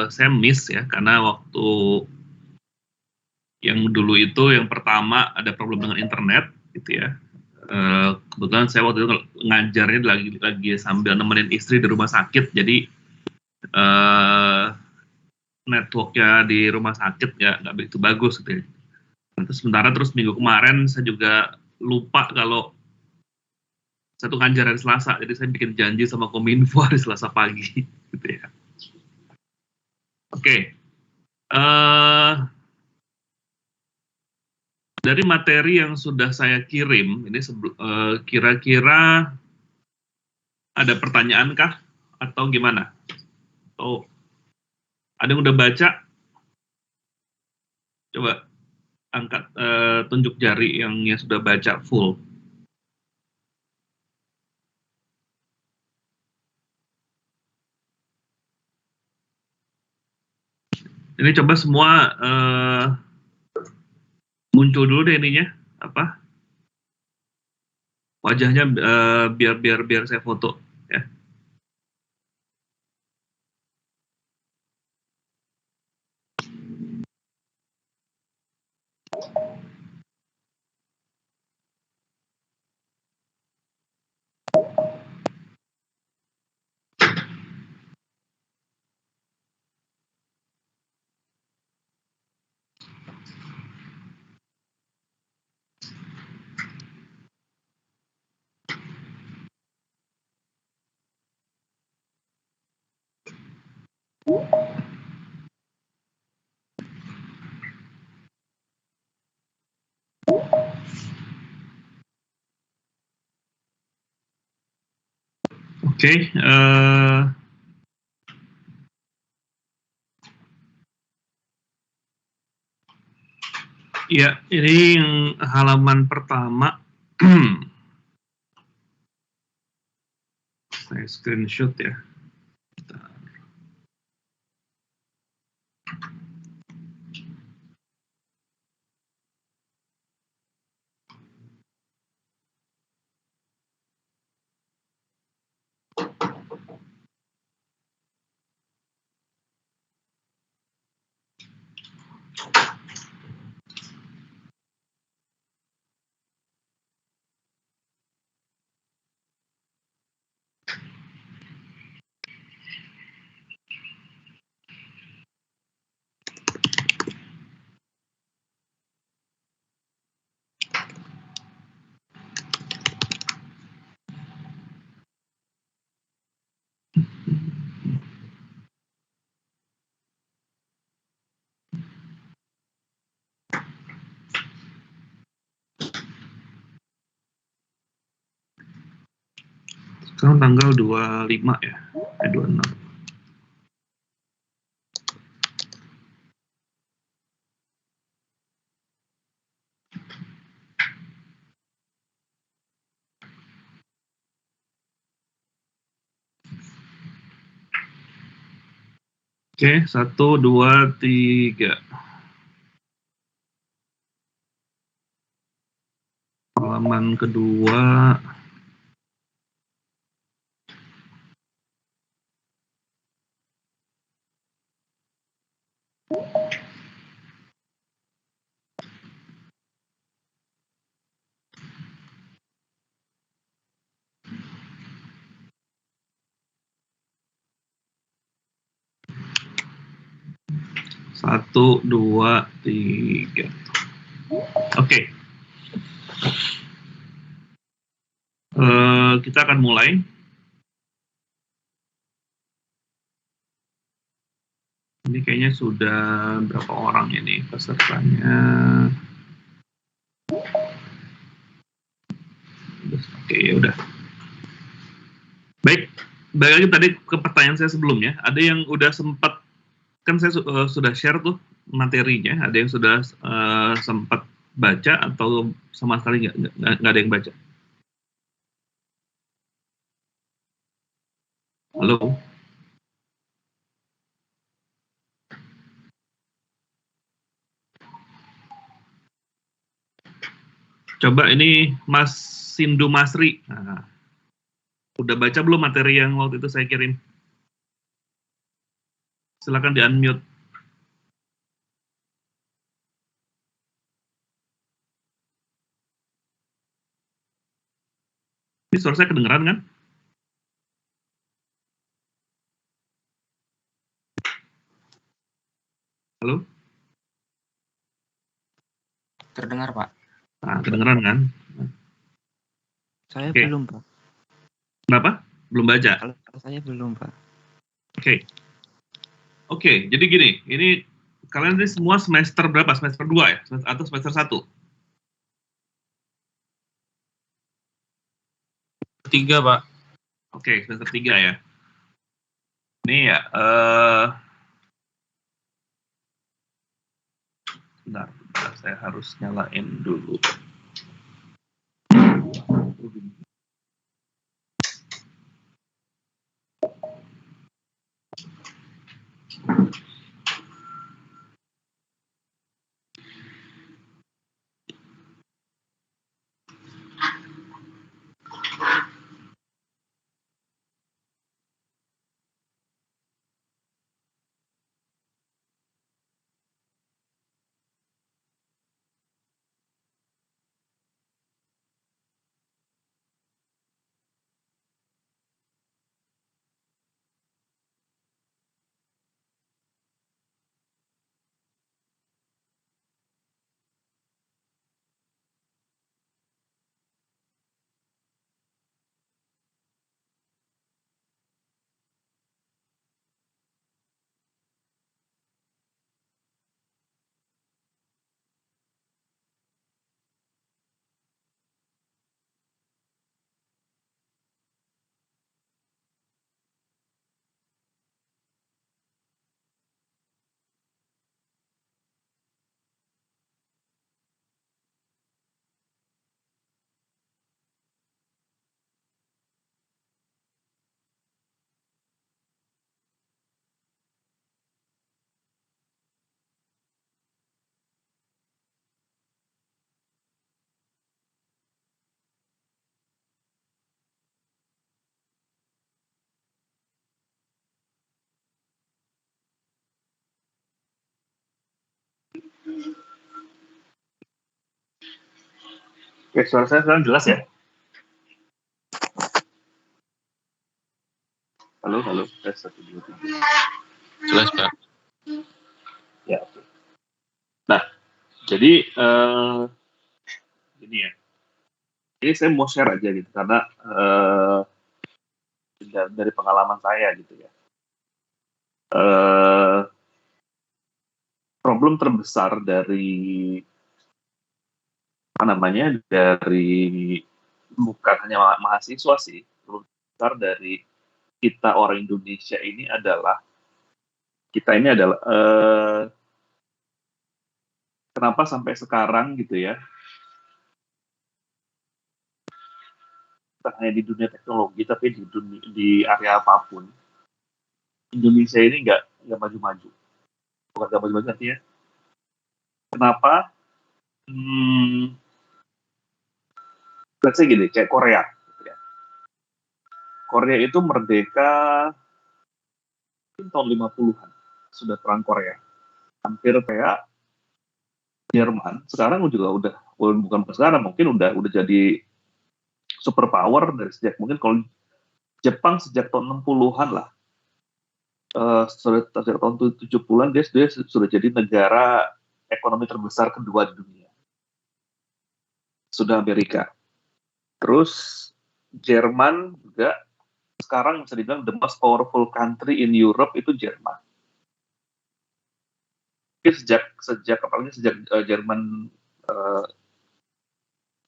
saya miss ya, karena waktu yang dulu itu yang pertama ada problem dengan internet gitu ya. Kebetulan saya waktu itu ngajarnya lagi sambil nemenin istri di rumah sakit, jadi networknya di rumah sakit nggak begitu bagus gitu ya. Terus minggu kemarin saya juga lupa kalau saya tuh ngajar hari Selasa, jadi saya bikin janji sama Kominfo hari Selasa pagi gitu ya. Oke. Dari materi yang sudah saya kirim, ini kira-kira ada pertanyaan kah? Atau gimana? Atau ada yang udah baca? Coba angkat, tunjuk jari yang sudah baca full. Ini coba semua muncul dulu deh ininya, apa? Wajahnya biar saya foto ya. Oke, ya ini yang halaman pertama. Saya screenshot ya. Sekarang tanggal 25 ya, 26. Oke, 1, 2, 3. Halaman kedua. Satu, dua, tiga. Oke. Kita akan mulai. Ini kayaknya sudah berapa orang ini pesertanya? Oke, ya udah. Baik, balik lagi tadi ke pertanyaan saya sebelumnya. Ada yang udah sempat, kan saya sudah share tuh materinya. Ada yang sudah sempat baca atau sama sekali nggak ada yang baca? Halo? Coba ini Mas Sindu Masri. Nah, udah baca belum materi yang waktu itu saya kirim? Silakan di-unmute. Ini suara saya kedengeran kan? Halo? Terdengar, Pak. Nah, kedengeran kan? Saya Oke. belum, Pak. Kenapa? Belum baca? Kalau saya belum, Pak. Oke, jadi gini, ini kalian ini semua semester berapa? Semester 2 ya? Atau semester 1? 3, Pak. Oke, semester 3 ya. Ini ya, bentar, saya harus nyalain dulu. Oke, suara saya sekarang jelas ya? Halo, tes 1, 2, 3. Jelas, Pak. Ya, oke. Nah, jadi ini ya. Ini saya mau share aja gitu, karena dari pengalaman saya gitu ya. Problem terbesar dari dari bukan hanya mahasiswa sih, problem terbesar dari kita orang Indonesia ini adalah kenapa sampai sekarang gitu ya, bukan hanya di dunia teknologi tapi di area apapun, Indonesia ini nggak maju-maju. Bukan nggak maju-maju artinya kenapa? Let's say gini, kayak Korea gitu ya. Korea itu merdeka tahun 50-an, sudah perang Korea. Hampir kayak Jerman, sekarang juga bukan sekarang, mungkin udah jadi superpower dari sejak, mungkin kalau Jepang sejak tahun 60-an lah. Sejak tahun 70-an dia sudah jadi negara ekonomi terbesar kedua di dunia. Sudah Amerika. Terus Jerman juga sekarang bisa dibilang the most powerful country in Europe itu Jerman. Sejak Jerman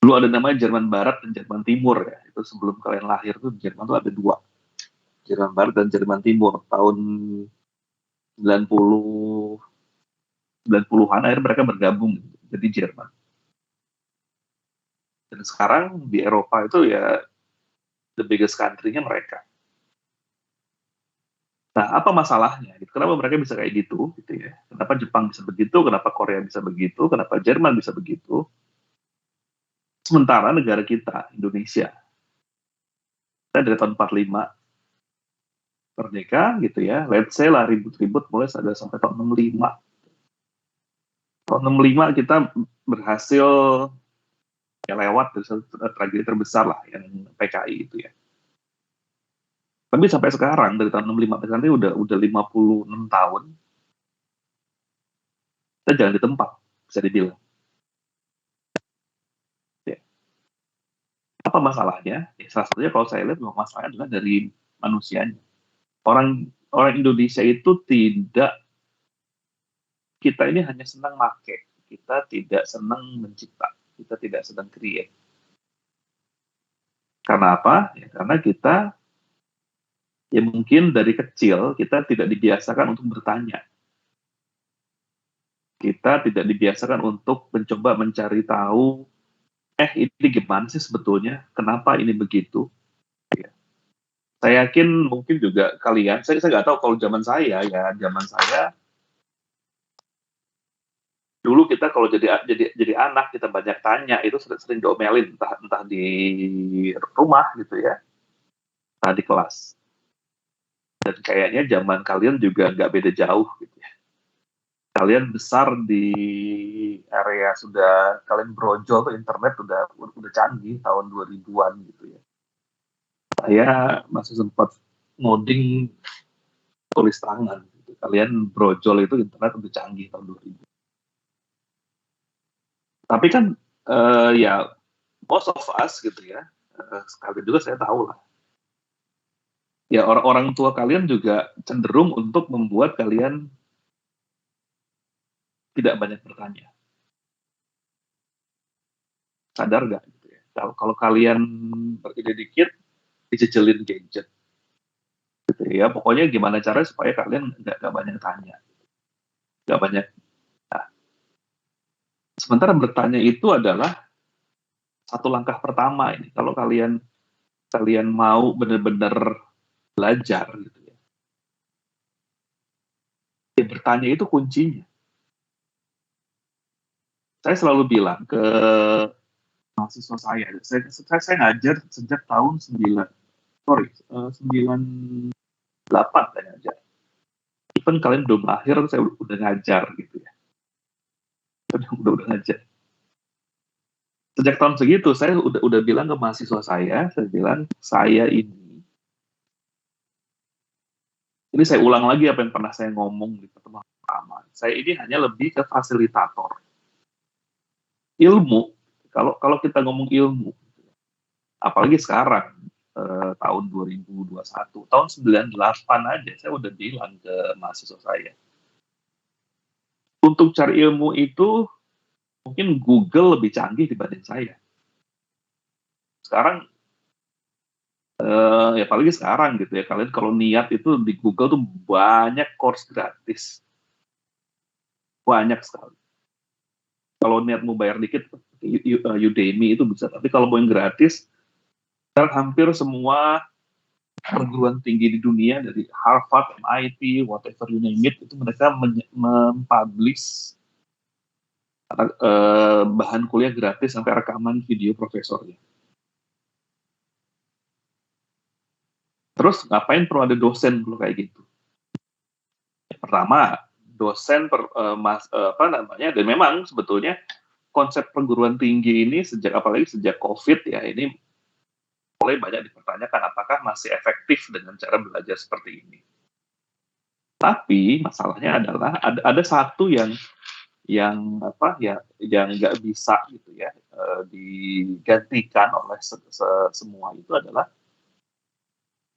dulu ada namanya Jerman Barat dan Jerman Timur ya. Itu sebelum kalian lahir tuh Jerman tuh ada dua. Jerman Barat dan Jerman Timur. Tahun 90-an akhirnya mereka bergabung jadi Jerman. Dan sekarang di Eropa itu ya the biggest country-nya mereka. Nah, apa masalahnya? Kenapa mereka bisa kayak gitu ya? Kenapa Jepang bisa begitu? Kenapa Korea bisa begitu? Kenapa Jerman bisa begitu? Sementara negara kita, Indonesia, kita dari tahun 45 merdeka gitu ya, let's say lah ribut-ribut mulai ada sampai tahun 65. Tahun 65 kita berhasil ya lewat dari tragedi terbesar lah yang PKI itu ya. Tapi sampai sekarang dari tahun 65 sampai sekarang udah 56 tahun. Kita jalan di tempat, bisa dibilang. Ya. Apa masalahnya? Ya, salah satunya kalau saya lihat memang masalahnya adalah dari manusianya. Orang Indonesia itu tidak, kita ini hanya senang make, kita tidak senang mencipta, kita tidak senang create. Karena apa? Ya, karena kita ya mungkin dari kecil kita tidak dibiasakan untuk bertanya. Kita tidak dibiasakan untuk mencoba mencari tahu, ini gimana sih sebetulnya? Kenapa ini begitu? Ya. Saya yakin mungkin juga kalian, saya nggak tahu kalau zaman saya dulu kita kalau jadi anak kita banyak tanya itu sering diomelin entah di rumah gitu ya, entah di kelas. Dan kayaknya zaman kalian juga nggak beda jauh gitu ya. Kalian besar di area sudah kalian brojol tuh internet udah canggih tahun 2000-an gitu ya. Saya masih sempat ngoding tulis tangan gitu. Kalian brojol itu internet udah canggih tahun 2000. Tapi kan ya most of us gitu ya, sekali juga saya tahu lah. Ya orang tua kalian juga cenderung untuk membuat kalian tidak banyak bertanya. Sadar nggak? Gitu ya? Kalau kalian berpikir dikit, dijejelin gadget. Gitu ya. Pokoknya gimana caranya supaya kalian nggak banyak tanya. Nggak banyak. Nah, sementara bertanya itu adalah satu langkah pertama ini. Kalau kalian mau benar-benar belajar gitu ya. Ya bertanya itu kuncinya. Saya selalu bilang ke mahasiswa saya ngajar sejak tahun 98 saya ngajar. Even kalian belum lahir, saya udah ngajar gitu ya. Udah ngajar. Sejak tahun segitu, saya udah bilang ke mahasiswa saya bilang, ini saya ulang lagi apa yang pernah saya ngomong di pertemuan pertama. Saya ini hanya lebih ke fasilitator. Ilmu, kalau kita ngomong ilmu, apalagi sekarang, tahun 2021, tahun 98 aja, saya udah bilang ke mahasiswa saya. Untuk cari ilmu itu, mungkin Google lebih canggih dibanding saya. Sekarang, ya apalagi sekarang gitu ya, kalian kalau niat itu di Google tuh banyak course gratis. Banyak sekali. Kalau niat mau bayar dikit, Udemy itu bisa. Tapi kalau mau yang gratis, hampir semua perguruan tinggi di dunia dari Harvard, MIT, whatever you name it, itu mereka mempublish bahan kuliah gratis sampai rekaman video profesornya. Terus ngapain perlu ada dosen kalau kayak gitu? Pertama, dosen dan memang sebetulnya konsep perguruan tinggi ini apalagi sejak COVID ya, ini mulai banyak dipertanyakan apakah masih efektif dengan cara belajar seperti ini. Tapi masalahnya adalah ada satu yang nggak bisa gitu ya digantikan oleh semua itu adalah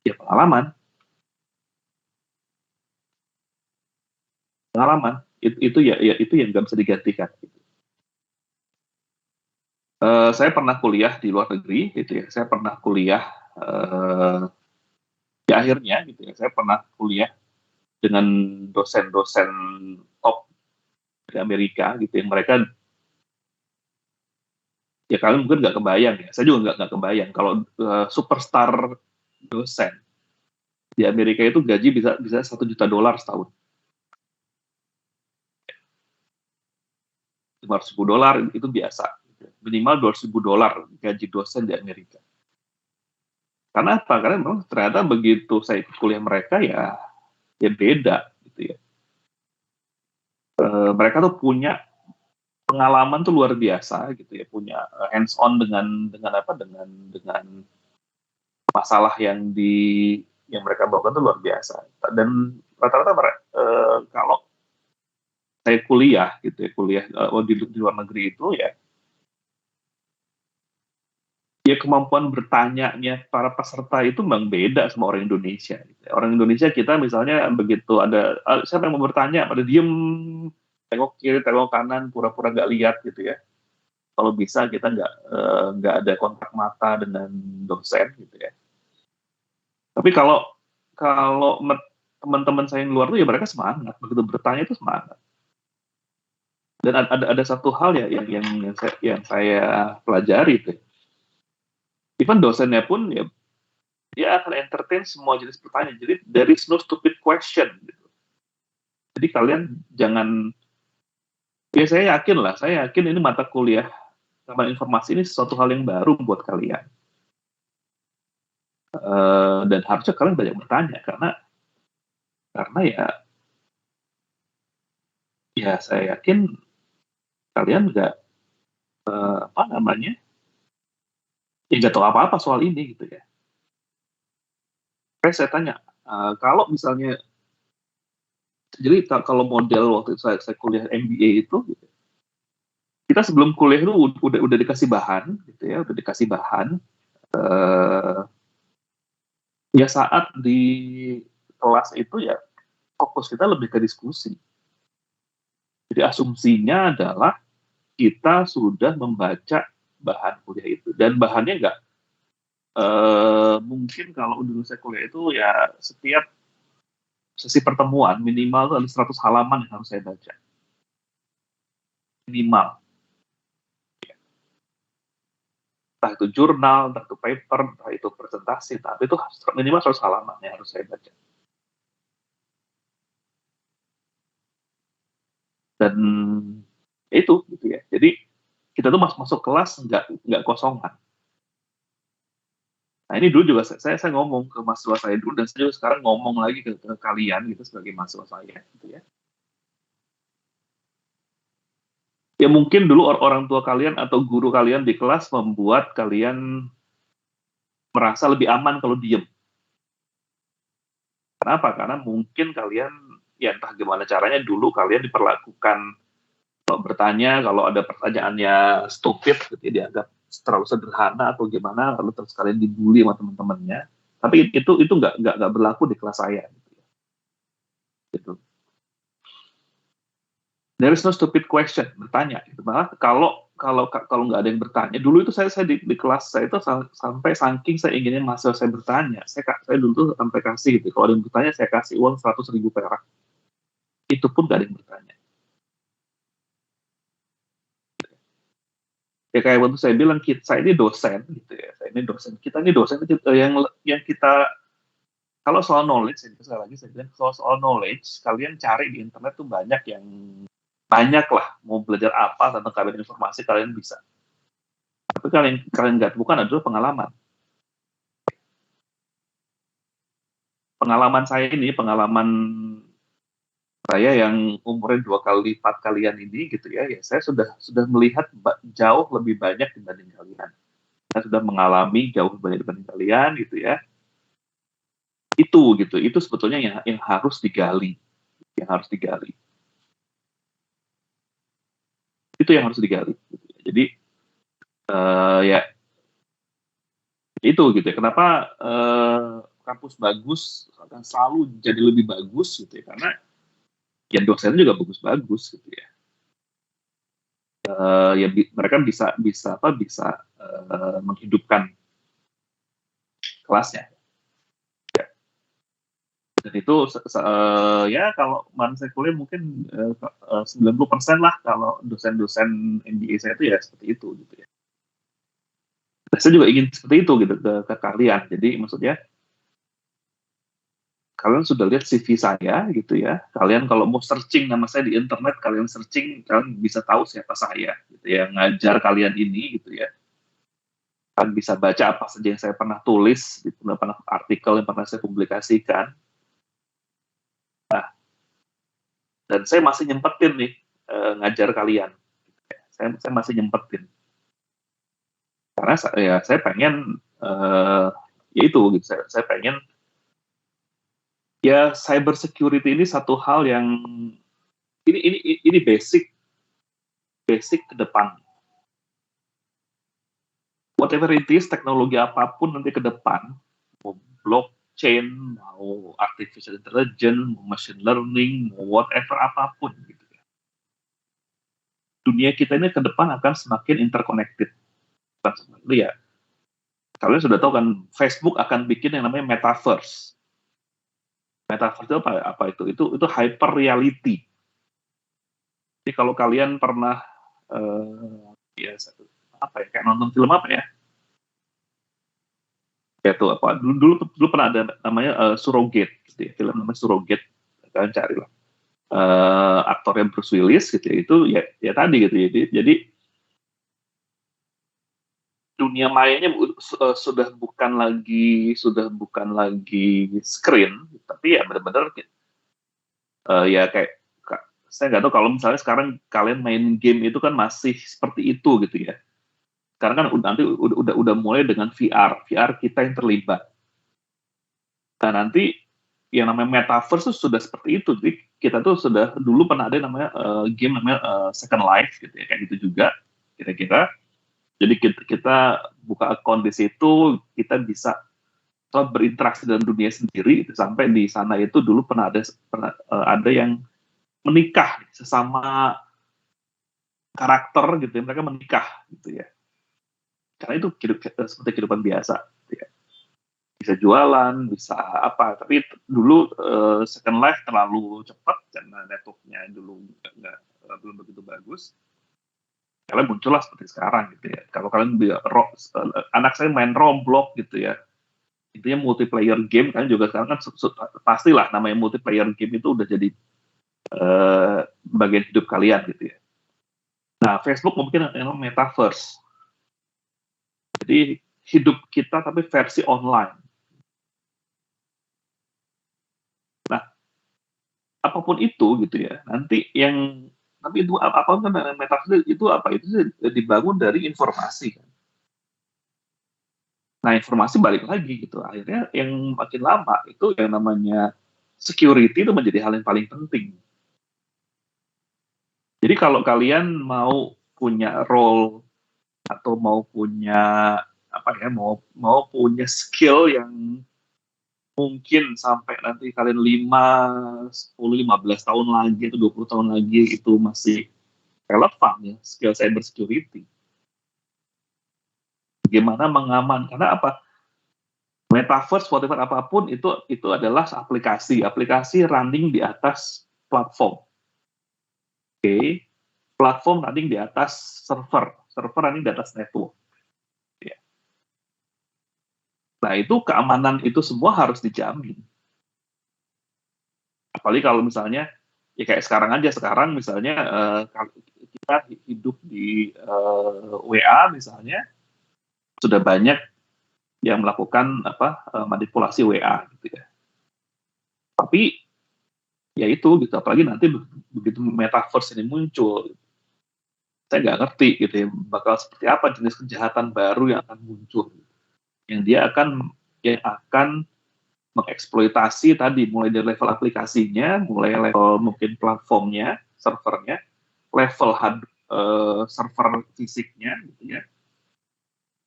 ya pengalaman itu yang nggak bisa digantikan. Saya pernah kuliah di luar negeri gitu ya, saya pernah kuliah di akhirnya gitu ya, saya pernah kuliah dengan dosen-dosen top di Amerika gitu yang mereka ya kalian mungkin nggak kebayang ya, saya juga nggak kebayang kalau superstar dosen di Amerika itu gaji bisa $1 juta setahun. $500.000 itu biasa, minimal $200.000 gaji dosen di Amerika. Karena apa? Karena memang ternyata begitu saya ikut kuliah mereka ya beda gitu ya. Mereka tuh punya pengalaman tuh luar biasa gitu ya, punya hands on dengan masalah yang mereka bawakan tuh luar biasa. Dan rata-rata kalau saya kuliah gitu ya, di luar negeri itu ya kemampuan bertanya-nya para peserta itu memang beda sama orang Indonesia. Gitu ya. Orang Indonesia kita misalnya begitu ada siapa yang mau bertanya, pada diem, tengok kiri, tengok kanan, pura-pura nggak lihat gitu ya. Kalau bisa kita nggak ada kontak mata dengan dosen gitu ya. Tapi kalau teman-teman saya yang luar tuh ya mereka semangat, begitu bertanya itu semangat. Dan ada satu hal ya yang saya pelajari tuh. Even dosennya pun ya dia akan entertain semua jenis pertanyaan. Jadi there is no stupid question. Gitu. Jadi kalian jangan, ya saya yakin ini mata kuliah sama informasi ini sesuatu hal yang baru buat kalian. Dan harusnya kalian banyak bertanya karena ya saya yakin kalian nggak nggak tahu apa-apa soal ini gitu ya. Saya tanya, kalau misalnya, jadi kalau model waktu itu saya kuliah MBA itu, gitu, kita sebelum kuliah itu udah dikasih bahan, gitu ya, ya saat di kelas itu ya fokus kita lebih ke diskusi. Jadi asumsinya adalah kita sudah membaca bahan kuliah itu, dan bahannya nggak mungkin kalau dulu saya kuliah itu ya setiap sesi pertemuan minimal ada 100 halaman yang harus saya baca. Minimal. Entah itu jurnal, entah itu paper, entah itu presentasi, tapi itu minimal 100 halaman yang harus saya baca. Dan itu gitu ya. Jadi kita tuh masuk kelas nggak kosongan. Nah ini dulu juga saya ngomong ke mahasiswa saya dulu, dan saya juga sekarang ngomong lagi ke kalian gitu sebagai mahasiswa saya gitu ya. Ya mungkin dulu orang tua kalian atau guru kalian di kelas membuat kalian merasa lebih aman kalau diem. Kenapa? Karena mungkin kalian, ya entah gimana caranya, dulu kalian diperlakukan kalau bertanya, kalau ada pertanyaannya stupid, gitu, dianggap terlalu sederhana atau gimana, lalu terus kalian dibully sama teman-temannya. Tapi itu nggak berlaku di kelas saya. Gitu. There is no stupid question, bertanya. Gitu. Malah kalau nggak ada yang bertanya, dulu itu saya di kelas saya itu sampai saking saya inginnya mahasiswa saya bertanya, saya dulu tuh sampai kasih gitu. Kalau ada yang bertanya, saya kasih uang 100.000 perak. Itu pun nggak ada yang bertanya. Ya kayak waktu saya bilang, saya ini dosen gitu ya. Kita ini dosen yang kita, kalau soal knowledge, saya bilang soal knowledge, kalian cari di internet tuh banyak lah, mau belajar apa tentang kabar informasi kalian bisa. Tapi kalian nggak bukan adalah pengalaman. Pengalaman saya yang umurnya 2 kali lipat kalian ini gitu ya, saya sudah melihat jauh lebih banyak dibanding kalian. Saya sudah mengalami jauh lebih banyak dibanding kalian gitu ya. Itu sebetulnya yang harus digali. Itu yang harus digali. Gitu ya. Jadi ya itu gitu ya. Kenapa kampus bagus akan selalu jadi lebih bagus gitu ya? Karena ya dosennya juga bagus-bagus gitu ya. Ya mereka bisa menghidupkan kelasnya. Ya. Dan itu ya kalau saya kuliah mungkin 90% lah kalau dosen-dosen MBA saya itu ya seperti itu gitu ya. Nah, saya juga ingin seperti itu gitu ke kalian. Jadi maksudnya kalian sudah lihat CV saya gitu ya. Kalian kalau mau searching nama saya di internet, kalian searching, kalian bisa tahu siapa saya gitu ya, ngajar kalian ini gitu ya. kan bisa baca apa saja yang saya pernah tulis, pernah artikel yang pernah saya publikasikan. Nah, dan saya masih nyempetin nih ngajar kalian. Saya masih nyempetin. Karena saya pengen ya itu gitu. Saya pengen ya cyber security ini satu hal yang ini basic ke depan. Whatever it is, teknologi apapun nanti ke depan, mau blockchain, mau artificial intelligence, mau machine learning, mau whatever apapun gitu ya. Dunia kita ini ke depan akan semakin interconnected. Ya, kalian sudah tahu kan Facebook akan bikin yang namanya metaverse. Metaverse itu apa itu? Itu hyper reality. Jadi kalau kalian pernah kayak nonton film apa ya? Ya tuh apa? Dulu pernah ada namanya Surrogate, gitu ya. Film namanya Surrogate. Kalian carilah. Aktornya Bruce Willis gitu ya. Itu ya tadi gitu ya. Jadi dunia mayanya sudah bukan lagi screen, tapi ya benar-benar ya kayak saya nggak tahu kalau misalnya sekarang kalian main game itu kan masih seperti itu gitu ya. Sekarang kan nanti udah mulai dengan VR kita yang terlibat. Nah nanti yang namanya metaverse itu sudah seperti itu. Jadi kita tuh sudah dulu pernah ada namanya game namanya Second Life gitu ya, kayak gitu juga kira-kira. Jadi kita buka akun di situ, kita bisa berinteraksi dengan dunia sendiri. Sampai di sana itu dulu pernah ada yang menikah sesama karakter gitu ya, mereka menikah gitu ya. Karena itu seperti kehidupan biasa. Gitu ya. Bisa jualan, bisa apa. Tapi dulu Second Life terlalu cepat karena networknya dulu belum begitu bagus. Kalian muncullah seperti sekarang gitu ya. Kalau kalian anak saya main Roblox gitu ya, intinya multiplayer game kan juga sekarang kan pastilah namanya multiplayer game itu udah jadi bagian hidup kalian gitu ya. Nah Facebook mungkin yang metaverse. Jadi hidup kita tapi versi online. Nah apapun itu gitu ya. Tapi itu apa metaverse itu apa? Itu dibangun dari informasi kan. Nah, informasi balik lagi gitu. Akhirnya yang makin lama itu yang namanya security itu menjadi hal yang paling penting. Jadi kalau kalian mau punya role atau mau punya mau punya skill yang mungkin sampai nanti kalian 5, 10, 15 tahun lagi atau 20 tahun lagi itu masih relevan ya, skill cyber security. Bagaimana mengaman? Karena apa? Metaverse, whatever apapun itu adalah aplikasi running di atas platform. Oke. Platform running di atas server running di atas network. Ya. Nah, itu keamanan itu semua harus dijamin. Apalagi kalau misalnya ya kayak sekarang misalnya kita hidup di WA misalnya sudah banyak yang melakukan manipulasi WA gitu ya. Tapi ya itu gitu, apalagi nanti begitu metaverse ini muncul, saya nggak ngerti gitu ya, bakal seperti apa jenis kejahatan baru yang akan muncul, yang yang akan mengeksploitasi tadi mulai dari level aplikasinya, mulai level mungkin platformnya, servernya, level server fisiknya gitu ya,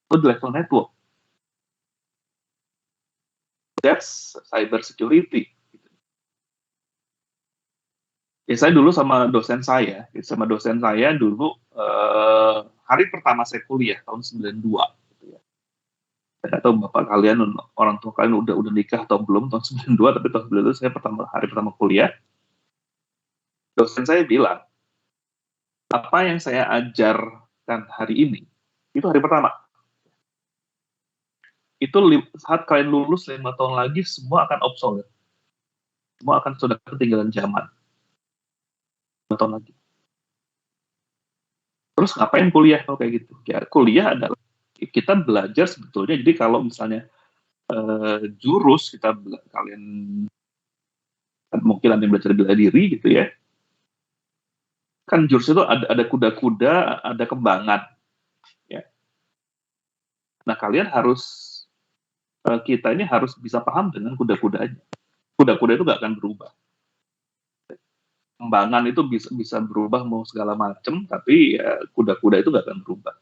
itu di level network. That's cyber security. Ya saya dulu sama dosen saya dulu hari pertama saya kuliah tahun 92 gitu ya. Saya nggak tahu bapak kalian, orang tua kalian udah nikah atau belum tahun 92, tapi tahun 92 saya hari pertama kuliah. Dosen saya bilang, apa yang saya ajarkan hari ini itu hari pertama. Itu saat kalian lulus 5 tahun lagi semua akan obsolete. Semua akan sudah ketinggalan zaman. 5 tahun lagi. Terus ngapain kuliah kalau kayak gitu? Ya, kuliah adalah kita belajar sebetulnya. Jadi kalau misalnya jurus kalian mungkin ada yang belajar bela diri gitu ya, kan jurus itu ada kuda-kuda, ada kembangan ya. Nah kalian kita ini harus bisa paham dengan kuda-kudanya. Kuda-kuda itu nggak akan berubah. Kembangan itu bisa berubah mau segala macam, tapi ya, kuda-kuda itu nggak akan berubah.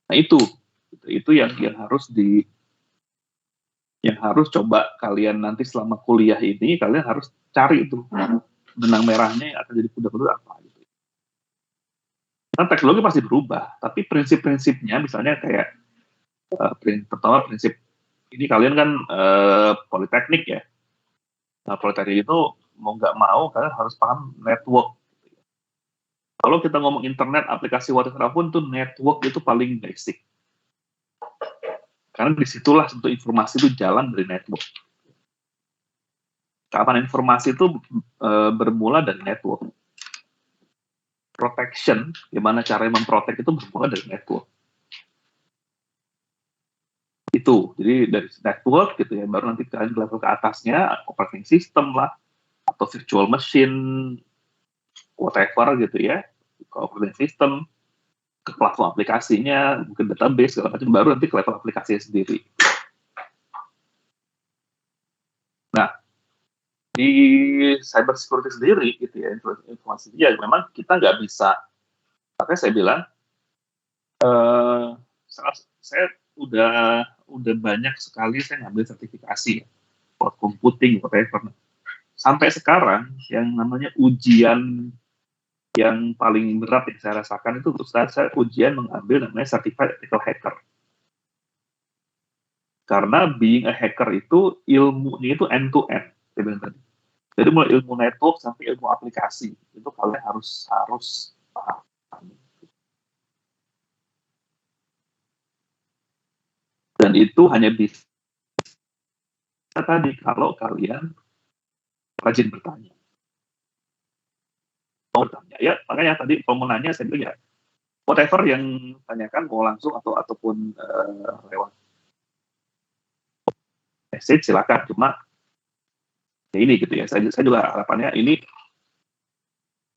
Nah itu yang harus coba kalian nanti selama kuliah ini, kalian harus cari itu benang merahnya yang akan jadi kuda-kuda apa gitu. Kan teknologi pasti berubah, tapi prinsip-prinsipnya misalnya kayak pertama prinsip ini kalian kan politeknik ya. Nah politeknik itu mau nggak mau kalian harus paham network. Kalau kita ngomong internet, aplikasi whatever pun tuh network itu paling basic. Karena disitulah tentu informasi itu jalan dari network. Kapan informasi itu bermula dari network. Protection, gimana cara memprotek itu bermula dari network. Itu, jadi dari network gitu ya, baru nanti kalian level ke atasnya, operating system lah, atau virtual machine, whatever gitu ya, ke operating system, ke platform aplikasinya, mungkin database, segala macam, baru nanti ke level aplikasinya sendiri. Nah, di cyber security sendiri gitu ya, informasi ya memang kita nggak bisa, makanya saya bilang saya udah banyak sekali saya ngambil sertifikasi cloud computing whatever. Sampai sekarang yang namanya ujian yang paling berat yang saya rasakan itu untuk saya ujian mengambil namanya certified ethical hacker. Karena being a hacker itu ilmunya itu end to end, saya bilang tadi. Jadi mulai ilmu network sampai ilmu aplikasi itu kalian harus paham. Dan itu hanya bisa tadi kalau kalian rajin bertanya. Mau bertanya ya, makanya tadi kalau mau nanya saya bilang ya whatever yang tanyakan mau langsung ataupun lewat message silakan, cuma ya ini gitu ya, saya juga harapannya ini,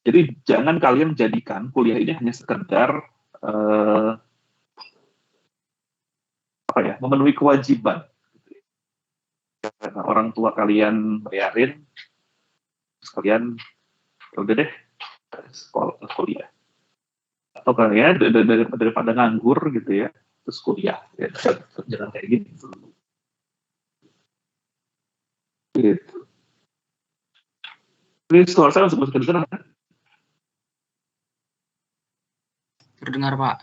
jadi jangan kalian jadikan kuliah ini hanya sekedar memenuhi kewajiban karena orang tua kalian bayarin terus kalian ya udah deh kuliah, atau kalian daripada nganggur gitu ya terus kuliah ya, jangan kayak gitu. Ini suara saya masuk kedengaran. Terdengar, Pak.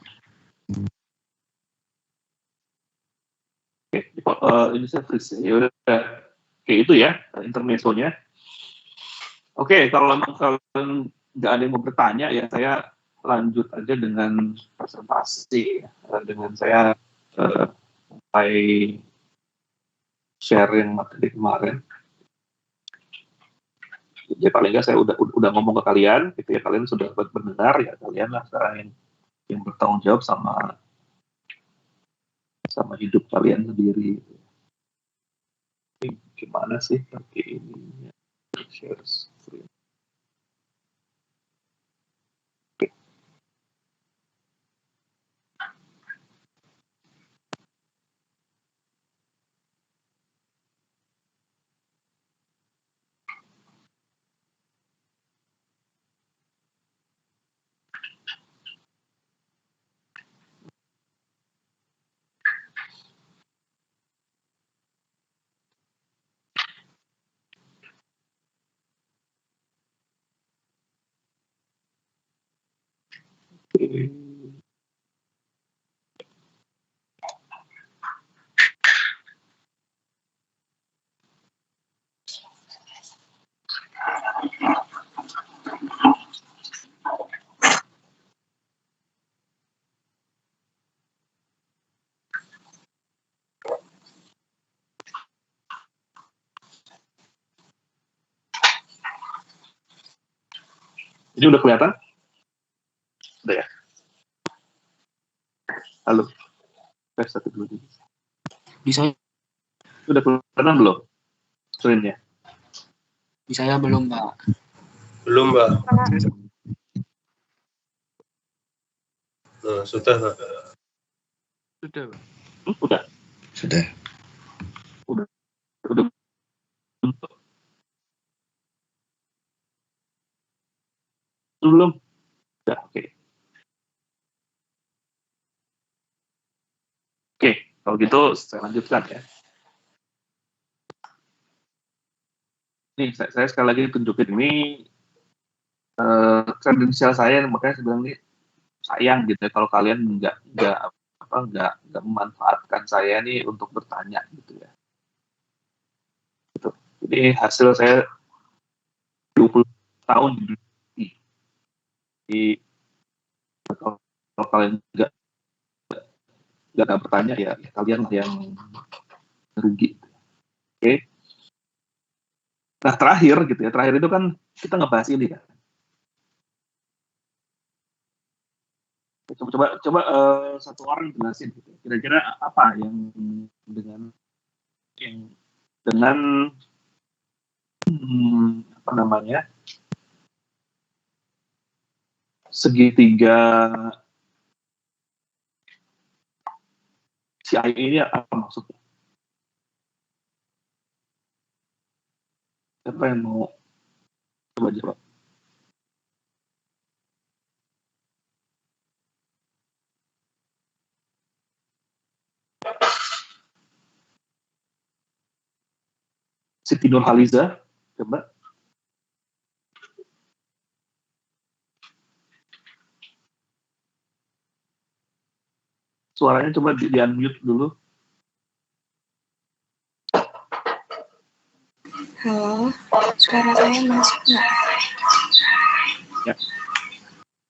Ini saya freeze ya udah kayak itu ya intermezzonya. Oke, kalau kalian nggak ada yang mau bertanya ya saya lanjut aja dengan presentasi dengan saya mulai sharing materi kemarin. Jadi paling nggak saya udah ngomong ke kalian gitu ya, kalian sudah mendengar ya, kalian lah sekarang yang bertanggung jawab sama hidup kalian sendiri. Ini gimana sih pakai ini share screen. Ini udah kelihatan? Udah ya? Halo. Tes 1, 2, 3. Bisa Udah kelihatan belum screen-nya? di saya belum, Pak. Belum, Mbak. Nah, sudah, Pak. Sudah, Pak. Udah. Sudah. Udah. Belum? Udah, oke. Oke, kalau gitu saya lanjutkan ya. Nih, saya sekali lagi tunjukin ini kredensial saya, makanya saya bilang ini sayang gitu ya kalau kalian nggak memanfaatkan saya nih untuk bertanya gitu ya. Gitu. Jadi hasil saya 20 tahun di kalau kalian nggak bertanya ya kalian lah yang rugi. Oke. Nah terakhir gitu ya, terakhir itu kan kita ngebahas ini kan. Coba satu orang jelasin gitu. Kira-kira apa yang dengan apa namanya segitiga CIA ini apa maksudnya? Siapa yang mau coba jawab? Siti Nurhaliza, coba. Suaranya coba di-unmute dulu. Halo, suara saya masuk nggak?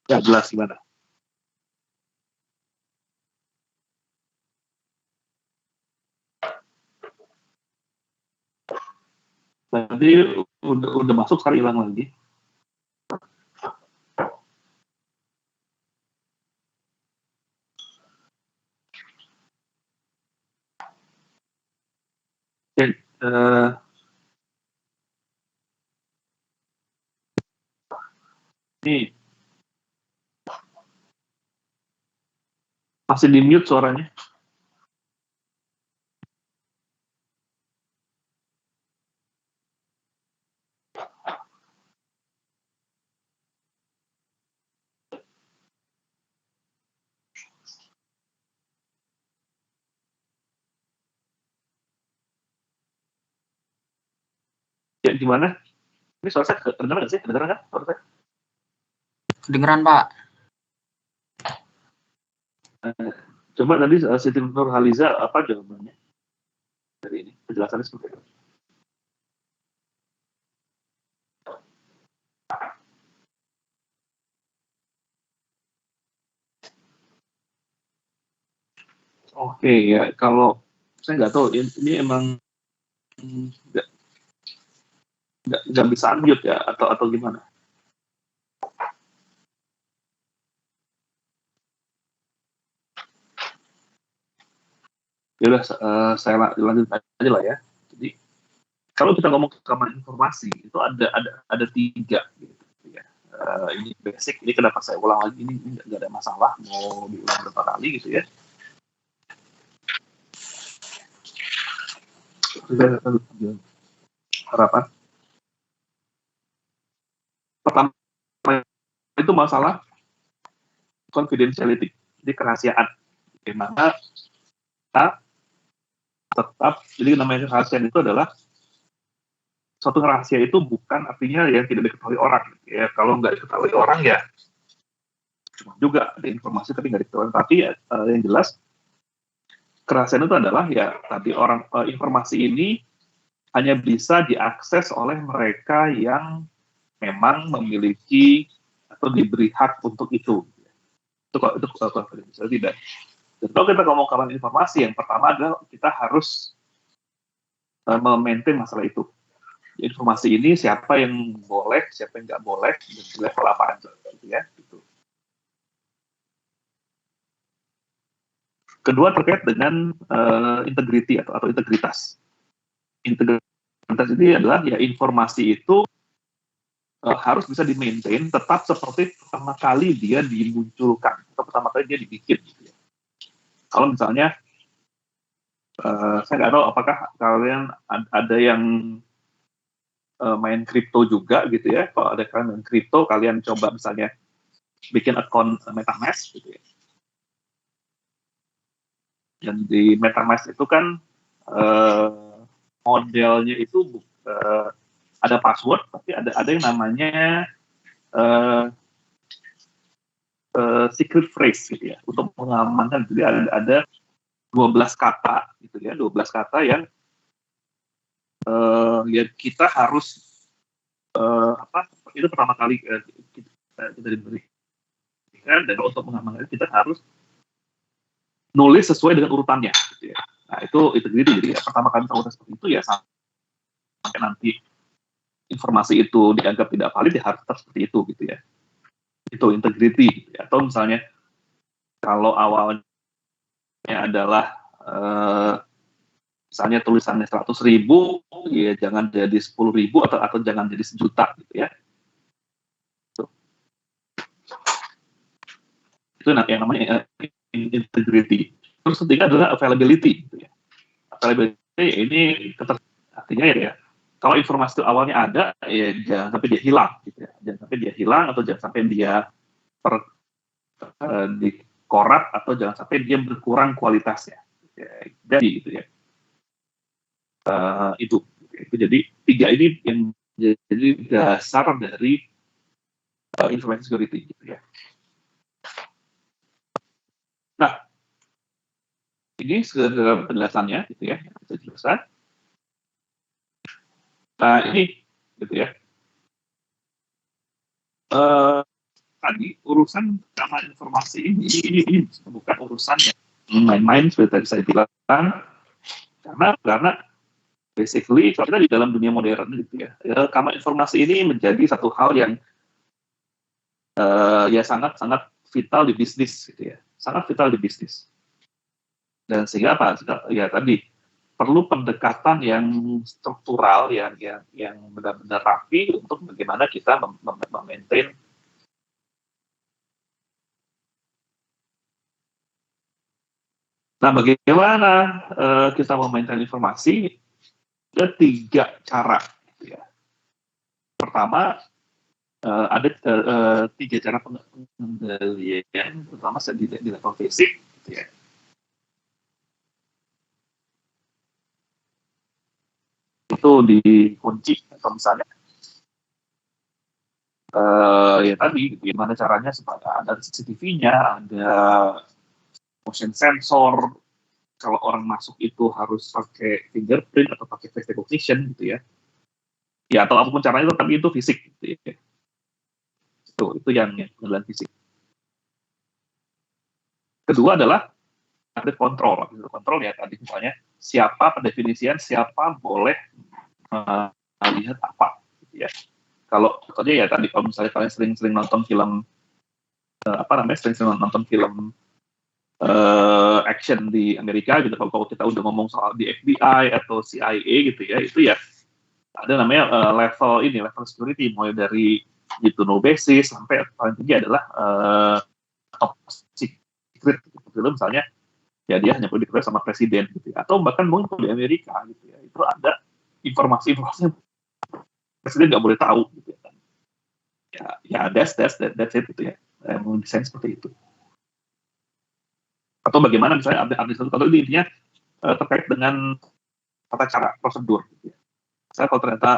Ya, jelas gimana? Tadi udah masuk, sekarang hilang lagi. Oke, ini masih di mute suaranya. Ya, gimana? Ini suara saya kedengeran nggak sih? Kedengeran nggak suara saya? Kedengeran, Pak. Coba nanti Siti Nurhaliza apa jawabannya dari ini? Penjelasannya seperti itu. Oke ya, kalau saya nggak tahu ini emang nggak bisa unmute ya atau gimana? Ya udah saya lanjut aja lah ya. Jadi kalau kita ngomong keamanan informasi itu ada 3 gitu ya. Ini basic, ini kenapa saya ulang lagi, ini nggak ada masalah mau diulang berapa kali gitu ya. Harapan pertama itu masalah confidentiality, jadi kerahasiaan, dimana kita tetap, jadi namanya kerahasiaan itu adalah suatu rahasia itu bukan artinya yang tidak diketahui orang ya. Kalau nggak diketahui orang ya cuma juga ada informasi tapi nggak diketahui. Tapi yang jelas kerahasiaan itu adalah ya tadi informasi ini hanya bisa diakses oleh mereka yang memang memiliki atau diberi hak untuk itu. Itu confidential tidak. Dan kalau kita ngomong keamanan informasi, yang pertama adalah kita harus memaintain masalah itu. Informasi ini siapa yang boleh, siapa yang nggak boleh, dan di level apa aja, gitu ya. Gitu. Kedua terkait dengan integrity atau integritas. Integritas ini adalah ya informasi itu harus bisa di-maintain tetap seperti pertama kali dia dimunculkan atau pertama kali dia dibikin. Gitu ya. Kalau misalnya saya nggak tahu apakah kalian ada yang main kripto juga gitu ya. Kalau ada kalian main kripto, kalian coba misalnya bikin akun MetaMask gitu ya. Dan di MetaMask itu kan modelnya itu ada password, tapi ada yang namanya secret phrase gitu ya, untuk mengamankan. Jadi ada 12 kata gitu ya, 12 kata yang ya kita harus itu pertama kali kita diberikan, dan untuk mengamankan kita harus nulis sesuai dengan urutannya gitu ya. Nah itu integrity. Jadi ya, pertama kali kita urutan seperti itu ya, sampai nanti informasi itu dianggap tidak valid ya harus tetap seperti itu gitu ya. Itu integrity gitu ya. Atau misalnya kalau awalnya adalah misalnya tulisannya 100.000 ya jangan jadi 10.000 atau jangan jadi 1 juta gitu ya. Itu yang namanya integrity. Terus ketiga adalah availability gitu ya. Availability ini artinya ya kalau informasi itu awalnya ada ya jangan sampai dia hilang gitu ya. Jangan sampai dia hilang atau jangan sampai dia dikorup atau jangan sampai dia berkurang kualitasnya. Ya, jadi gitu ya. Itu jadi 3 ini yang jadi dasar dari information security gitu ya. Nah, ini segala penjelasannya gitu ya, bisa dijelaskan. Nah ini gitu ya. Tadi urusan keamanan informasi ini bukan urusan yang main-main seperti tadi saya bilang, karena basically kalau kita di dalam dunia modern gitu ya, keamanan informasi ini menjadi satu hal yang ya sangat vital di bisnis gitu ya, sangat vital di bisnis. Dan sehingga apa? Ya tadi perlu pendekatan yang struktural, yang benar-benar rapi untuk bagaimana kita memaintain Nah, bagaimana kita memaintain informasi? Ada 3 cara. Gitu ya. Pertama, ada 3 cara pengendalian, terutama di level fisik. Gitu ya. Itu dikunci atau misalnya ya tadi gimana caranya supaya ada CCTV-nya, ada motion sensor, kalau orang masuk itu harus pakai fingerprint atau pakai face recognition gitu ya. Ya atau apapun caranya tapi itu fisik gitu ya. Itu yang pengendalian fisik. Kedua adalah ada kontrol. Kontrol ya tadi misalnya siapa pendefinisian siapa boleh melihat apa gitu ya. Kalau contohnya ya tadi kalau misalnya kalian sering nonton film sering nonton film action di Amerika gitu, kalau kita udah ngomong soal di FBI atau CIA gitu ya, itu ya ada namanya level security, mulai dari gitu no basis sampai paling tinggi adalah top secret gitu. Misalnya ya dia hanya boleh diketahui sama presiden gitu ya. Atau bahkan mungkin di Amerika gitu ya, itu ada informasi yang presiden nggak boleh tahu gitu ya. Ya that's it gitu ya, mendesain seperti itu. Atau bagaimana misalnya update atau intinya terkait dengan tata cara prosedur gitu ya. Misalnya kalau ternyata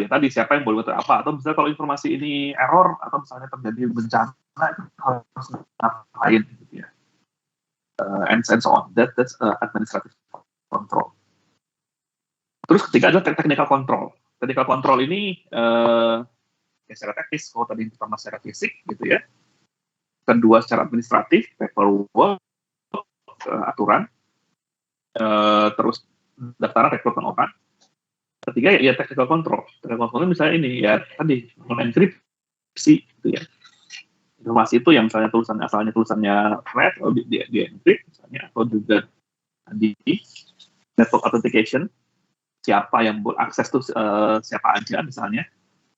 ya tadi siapa yang boleh apa, atau misalnya kalau informasi ini error atau misalnya terjadi bencana itu harus ngapain gitu ya. And so on. That's administrative control. Terus ketiga adalah technical control. Technical control ini ya secara teknis, kalau tadi pertama secara fisik gitu ya. Kedua secara administratif, paperwork, aturan, terus daftaran rekrutan orang. Ketiga ya technical control. Technical control misalnya ini ya tadi mengenkripsi gitu ya. Informasi itu yang misalnya asalnya tulisannya red atau di encrypt misalnya, atau juga di network authentication, siapa yang berakses tuh siapa aja misalnya.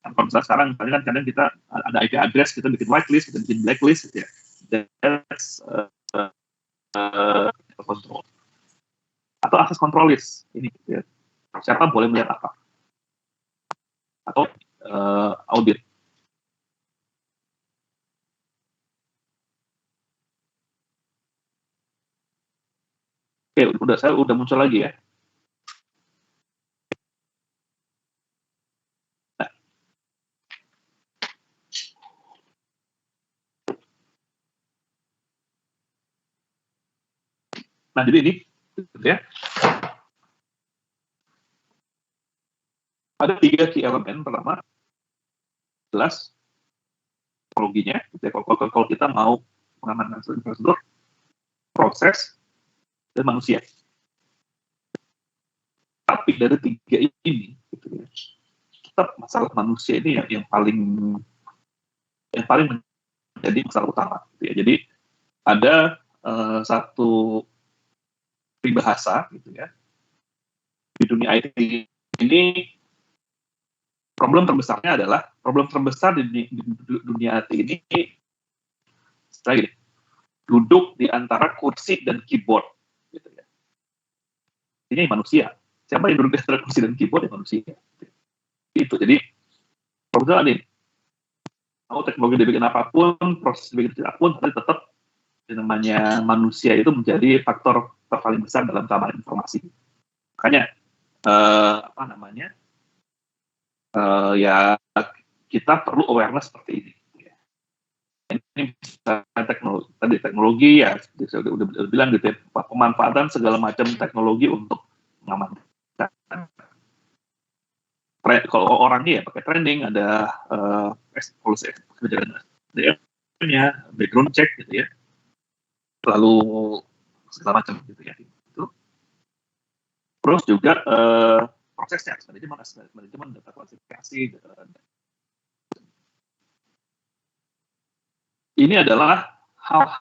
Kalau misalnya sekarang misalnya kan kadang kita ada IP address, kita bikin whitelist, kita bikin blacklist gitu ya. That's control. Atau access control list ini gitu ya. Siapa boleh melihat apa. Atau audit. Oke, saya udah muncul lagi ya. Nah, jadi ini gitu ya. Ada 3 key elemen. Pertama, jelas teknologinya. Gitu ya. Kalau kita mau mengamankan infrastruktur, proses, dan manusia. Tapi dari 3 ini, gitu ya, tetap masalah manusia ini yang paling menjadi masalah utama. Gitu ya. Jadi ada satu peribahasa gitu ya, di dunia IT ini problem terbesar di dunia IT ini lagi duduk di antara kursi dan keyboard gitu ya. Ini manusia. Siapa yang duduk di antara kursi dan keyboard? Ya manusia. Itu jadi problem ini. Mau teknologi dibikin apapun, proses dibikin apapun, tapi tetap yang namanya manusia itu menjadi faktor paling besar dalam keamanan informasi. Makanya ya kita perlu awareness seperti ini. Ini bisa teknologi ya, saya udah bilang gitu ya, pemanfaatan segala macam teknologi untuk mengamankan. Kalau orangnya ya pakai training, ada polisi SDM-nya, background check gitu ya, lalu segala macam gitu ya. Terus juga prosesnya, manajemen data klasifikasi. Ini adalah hal.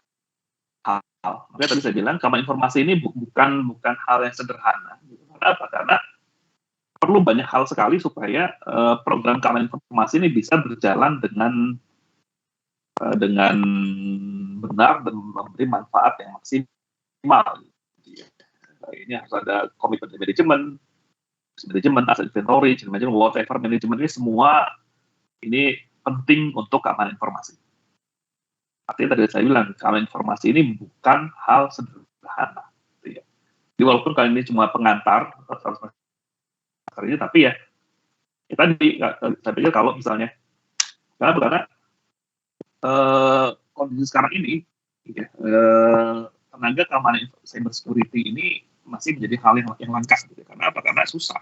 Makanya tadi saya bilang keamanan informasi ini bukan hal yang sederhana. Kenapa? Karena perlu banyak hal sekali supaya program keamanan informasi ini bisa berjalan dengan benar dan memberi manfaat yang maksimal. Ini harus ada komitmen manajemen, aset inventory, manajemen, whatever manajemen, ini semua ini penting untuk keamanan informasi. Artinya tadi saya bilang, keamanan informasi ini bukan hal sederhana. Gitu ya. Jadi walaupun kali ini cuma pengantar, ini, tapi ya tadi saya pikir kalau misalnya, karena kondisi sekarang ini, ya, tenaga keamanan cyber security ini masih menjadi hal yang langka. Gitu. Karena apa? Karena susah.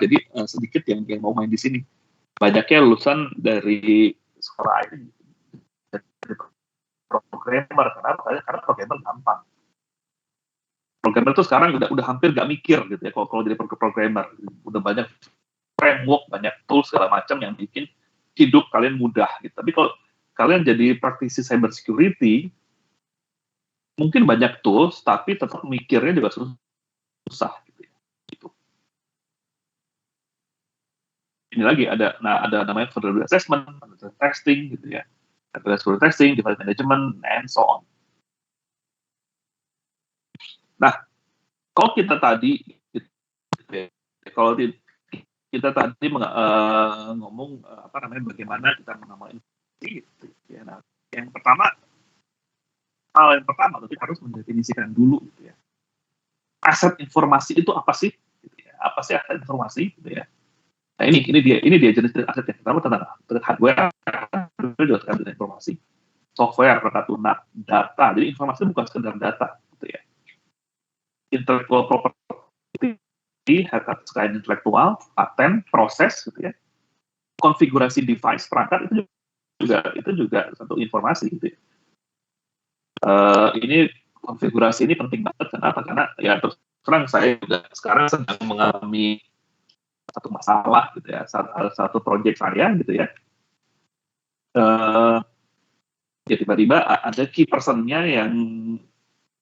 Jadi sedikit yang mau main di sini. Banyaknya lulusan dari sekolah ini, dari programmer. Karena programmer gampang. Programmer itu sekarang udah hampir gak mikir gitu ya. Kalau jadi programmer, udah banyak framework, banyak tools segala macam yang bikin hidup kalian mudah. Gitu. Tapi kalau kalian jadi praktisi cyber security, mungkin banyak tools, tapi tetap mikirnya juga susah. Gitu ya. Gitu. Ini lagi ada namanya vulnerability assessment, testing, gitu ya, vulnerability testing, device management, and so on. Nah, kalau kita tadi, ngomong bagaimana kita mengamankan ini, gitu ya. Nah, hal yang pertama tapi harus mendefinisikan dulu, gitu ya. Aset informasi itu apa sih? Gitu ya. Apa sih aset informasi? Gitu ya. Nah ini dia jenis aset yang pertama tentang hardware, juga terkait dengan informasi, software, perangkat lunak, data. Jadi informasi bukan sekedar data, gitu ya. Intellectual property, hak kekayaan intelektual, paten, proses, gitu ya. Konfigurasi device, perangkat itu juga satu informasi, gitu ya. Ini konfigurasi ini penting banget. Kenapa? Karena ya terus terang saya juga sekarang sedang mengalami satu masalah gitu ya, satu proyek saya gitu ya. ya tiba-tiba ada key person-nya yang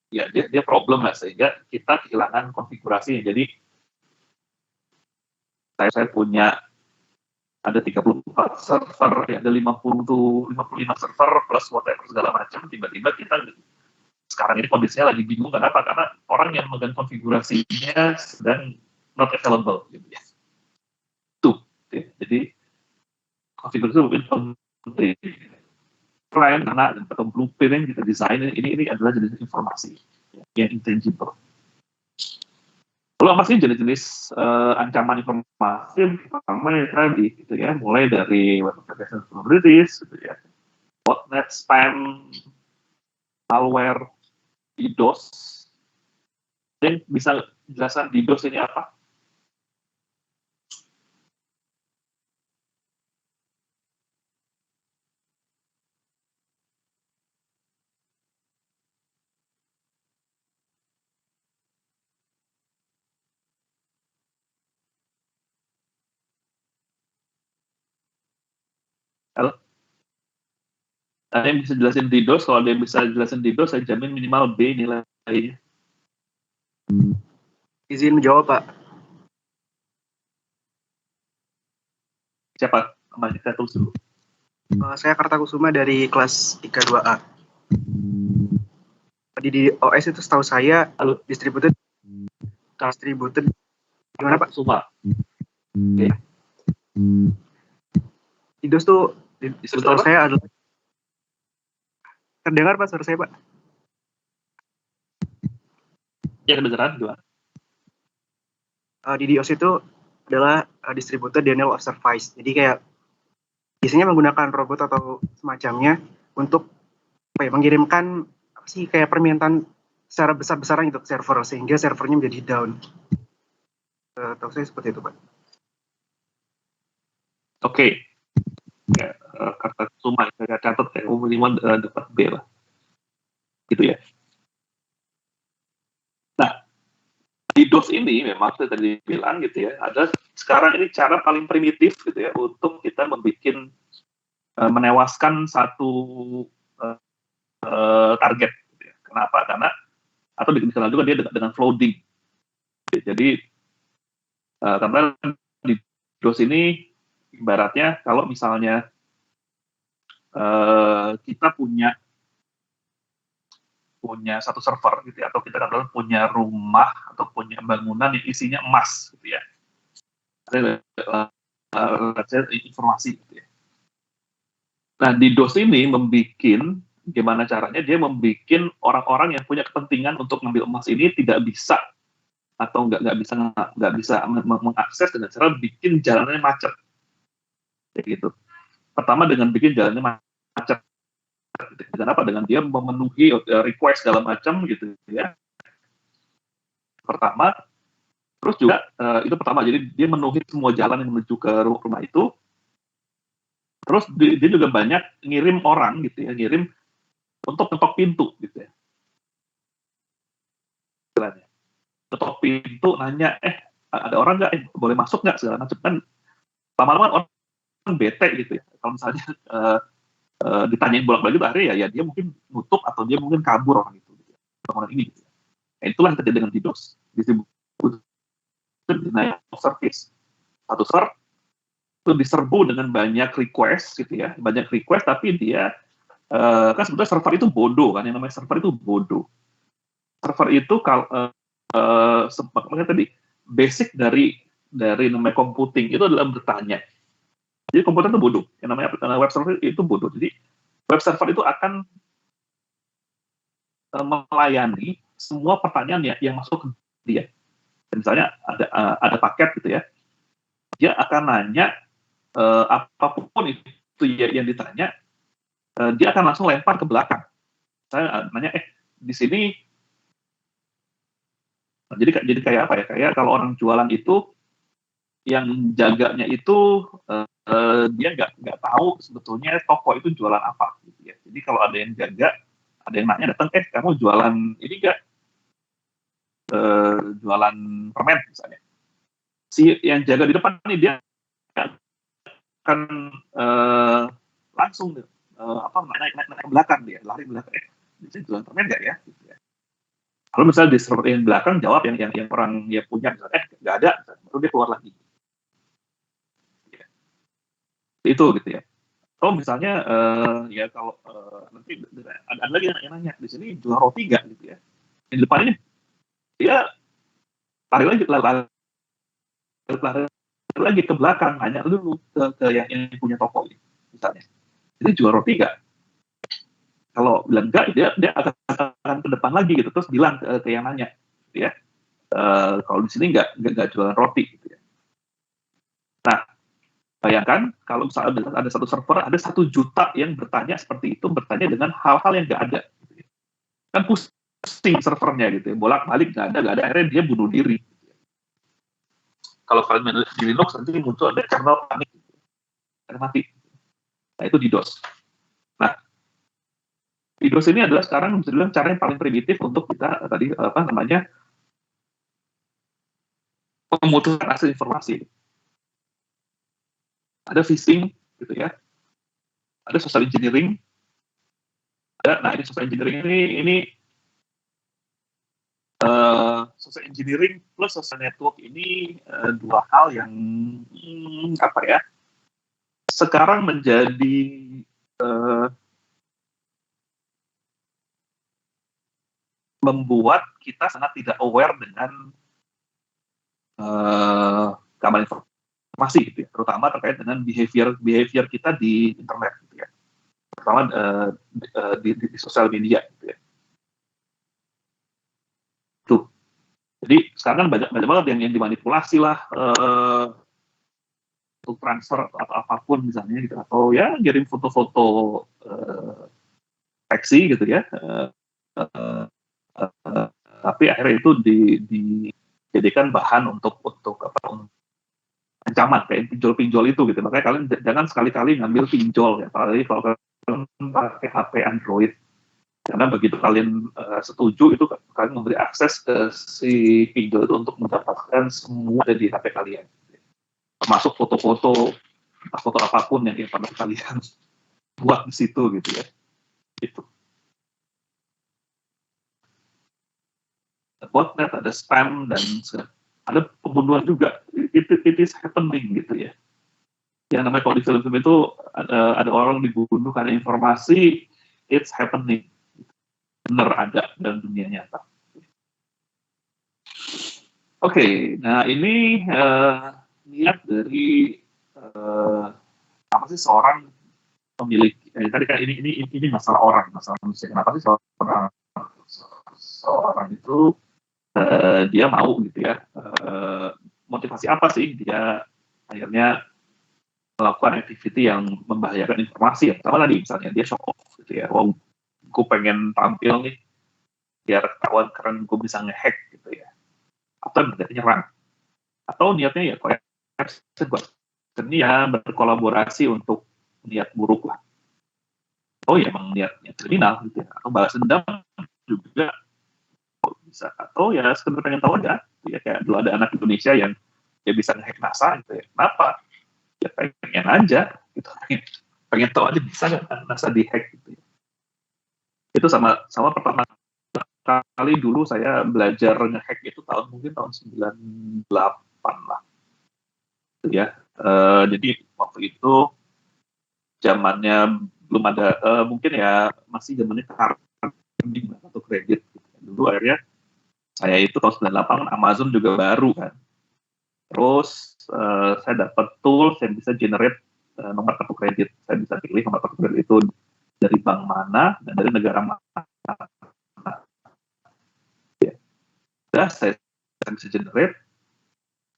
ya dia problem lah, sehingga kita kehilangan konfigurasi. Jadi saya punya ada 34 server, ya ada 55 server plus whatever segala macam. Tiba-tiba kita sekarang ini kondisinya lagi bingung. Kenapa? Karena orang yang megang konfigurasinya sedang not available gitu ya. Tuh, ya. Jadi konfigurasi mungkin penting. Plan, atau blueprint yang kita desain ini adalah jenis informasi yang intangible. Lalu apa sih jenis-jenis ancaman informasi yang pertama tadi, gitu ya, mulai dari web application vulnerabilities, gitu ya, botnet, spam, malware, DDoS. Dan bisa jelaskan DDoS ini apa? Halo? Ada yang bisa jelasin DDoS? Kalau ada yang bisa jelasin DDoS, saya jamin minimal B nilainya. Izin menjawab, Pak. Siapa? Sama kita tulis dulu. Saya Kartakusuma dari kelas 32A. Di OS itu setahu saya distributed. Gimana, Pak? Suma. Oke. DDoS tuh setahu saya adalah terdengar, Pak, suara saya, Pak? Ya, kedengeran juga. Di DDoS itu adalah distributed denial of service. Jadi kayak biasanya menggunakan robot atau semacamnya untuk mengirimkan kayak permintaan secara besar-besaran untuk server sehingga servernya menjadi down. Tahu saya seperti itu, Pak. Oke. Ya, kata Suma saya catat ya, minimal dapat B lah. Gitu ya. Nah, DDoS ini memang tadi bilang gitu ya, ada sekarang ini cara paling primitif gitu ya untuk kita membuat menewaskan satu target. Gitu ya. Kenapa? Karena atau dikenal juga dia dengan flooding. Jadi karena DDoS ini ibaratnya kalau misalnya kita punya satu server gitu ya, atau kita katakan punya rumah atau punya bangunan yang isinya emas gitu ya, informasi gitu ya. Nah, DDoS ini gimana caranya dia membuat orang-orang yang punya kepentingan untuk ngambil emas ini tidak bisa atau nggak bisa mengakses dengan cara bikin jalannya macet, kayak gitu. Pertama dengan bikin jalannya macet. Kenapa? Dengan dia memenuhi request segala macam gitu ya. Pertama, terus juga itu pertama, jadi dia memenuhi semua jalan yang menuju ke rumah itu. Terus dia juga banyak ngirim orang gitu ya, ngirim untuk ketok pintu gitu ya. Ketok pintu nanya, ada orang nggak? Boleh masuk nggak? Segala macam kan. Lama-lama orang bete gitu ya. Kalau misalnya ditanyain bolak-balik akhirnya ya dia mungkin nutup atau dia mungkin kabur orang itu gitu. Bangunan ini gitu. Nah, itulah yang terjadi dengan DDoS. Distributed denial of service. Satu server itu diserbu dengan banyak request gitu ya, banyak request, tapi dia kan sebetulnya server itu bodoh kan, yang namanya server itu bodoh. Server itu kalau sebenarnya tadi basic dari namanya computing itu adalah bertanya. Jadi komputer itu bodoh. Yang namanya web server itu bodoh. Jadi web server itu akan melayani semua pertanyaan yang masuk ke dia. Misalnya ada paket gitu ya, dia akan nanya apapun itu yang ditanya, dia akan langsung lempar ke belakang. Saya nanya, di sini, jadi kayak apa ya? Kayak kalau orang jualan itu, yang jaganya itu dia nggak tahu sebetulnya toko itu jualan apa gitu ya. Jadi kalau ada yang jaga, ada yang nanya datang, kamu jualan ini nggak? Jualan permen misalnya. Si yang jaga di depan ini dia akan langsung naik ke belakang dia, lari belakang. Bisa jualan permen nggak ya? Gitu ya. Kalau misalnya di server yang belakang jawab yang orang dia punya, misalnya, nggak ada, baru dia keluar lagi. Ya. Itu gitu ya. Kalau misalnya ya kalau nanti ada lagi yang nanya di sini jual roti nggak gitu ya? Di depan ini dia lari lagi ke belakang, nanya dulu ke yang punya toko gitu, misalnya. Jadi jual roti nggak? Kalau bilang enggak, dia akan ke depan lagi gitu, terus bilang ke yang nanya, gitu ya. Kalau di sini nggak jualan roti, gitu ya. Nah, bayangkan kalau misalnya ada satu server, ada 1 juta yang bertanya seperti itu, bertanya dengan hal-hal yang nggak ada. Gitu ya. Kan pusing servernya gitu ya, bolak-balik nggak ada, akhirnya dia bunuh diri. Gitu ya. Kalau kalian main di Linux, nanti muncul ada kernel panik, gitu ya. Mati. Nah, itu DDoS. Nah, DDoS ini adalah sekarang bisa dibilang cara yang paling primitif untuk kita tadi memutuskan akses informasi. Ada phishing, gitu ya. Ada social engineering. Ini social engineering ini social engineering plus social network ini 2 hal yang sekarang menjadi membuat kita sangat tidak aware dengan keamanan informasi gitu ya, terutama terkait dengan behavior kita di internet gitu ya, terutama di sosial media gitu ya. Tuh. Jadi sekarang kan banyak banget yang dimanipulasi lah untuk transfer atau apapun misalnya gitu, atau ya kirim foto-foto seksi gitu ya. Tapi akhirnya itu dijadikan bahan untuk ancaman kayak pinjol itu gitu. Makanya kalian jangan sekali-kali ngambil pinjol ya, apalagi kalau kalian pakai HP Android, karena begitu kalian setuju itu kalian memberi akses ke si pinjol itu untuk mendapatkan semua dari HP kalian, termasuk foto-foto apapun yang pernah kalian buat di situ gitu ya. Itu botnet, ada spam, dan ada pembunuhan juga. It is happening gitu ya. Yang namanya kalau di film-film itu ada orang dibunuh karena informasi, it's happening. Benar ada dalam dunia nyata. Oke, nah ini niat dari apa sih seorang pemilik. Tadi kan ini masalah orang, masalah manusia. Kenapa sih seorang itu dia mau gitu ya, motivasi apa sih dia akhirnya melakukan activity yang membahayakan informasi ya. Sama tadi misalnya dia show off gitu ya, gue pengen tampil nih biar ketahuan keren gue bisa ngehack gitu ya, atau nyerang, atau niatnya ya kayak ini ya berkolaborasi untuk niat buruk lah, oh ya emang niatnya kriminal gitu ya, atau balas dendam juga bisa, atau ya sekedar pengen tahu aja ya, kayak dulu ada anak Indonesia yang dia bisa ngehack NASA gitu ya. Kenapa? Ya pengen aja gitu, pengen tahu aja bisa nggak NASA dihack gitu ya. Itu sama pertama kali dulu saya belajar ngehack itu mungkin tahun 98 lah gitu ya. Jadi waktu itu zamannya belum ada mungkin ya masih zamannya carding atau kredit gitu. Dulu akhirnya saya itu tahun 98 Amazon juga baru kan. Terus saya dapat tools yang bisa generate nomor kartu kredit. Saya bisa pilih nomor kartu kredit itu dari bank mana dan dari negara mana. Ya. Udah saya bisa generate,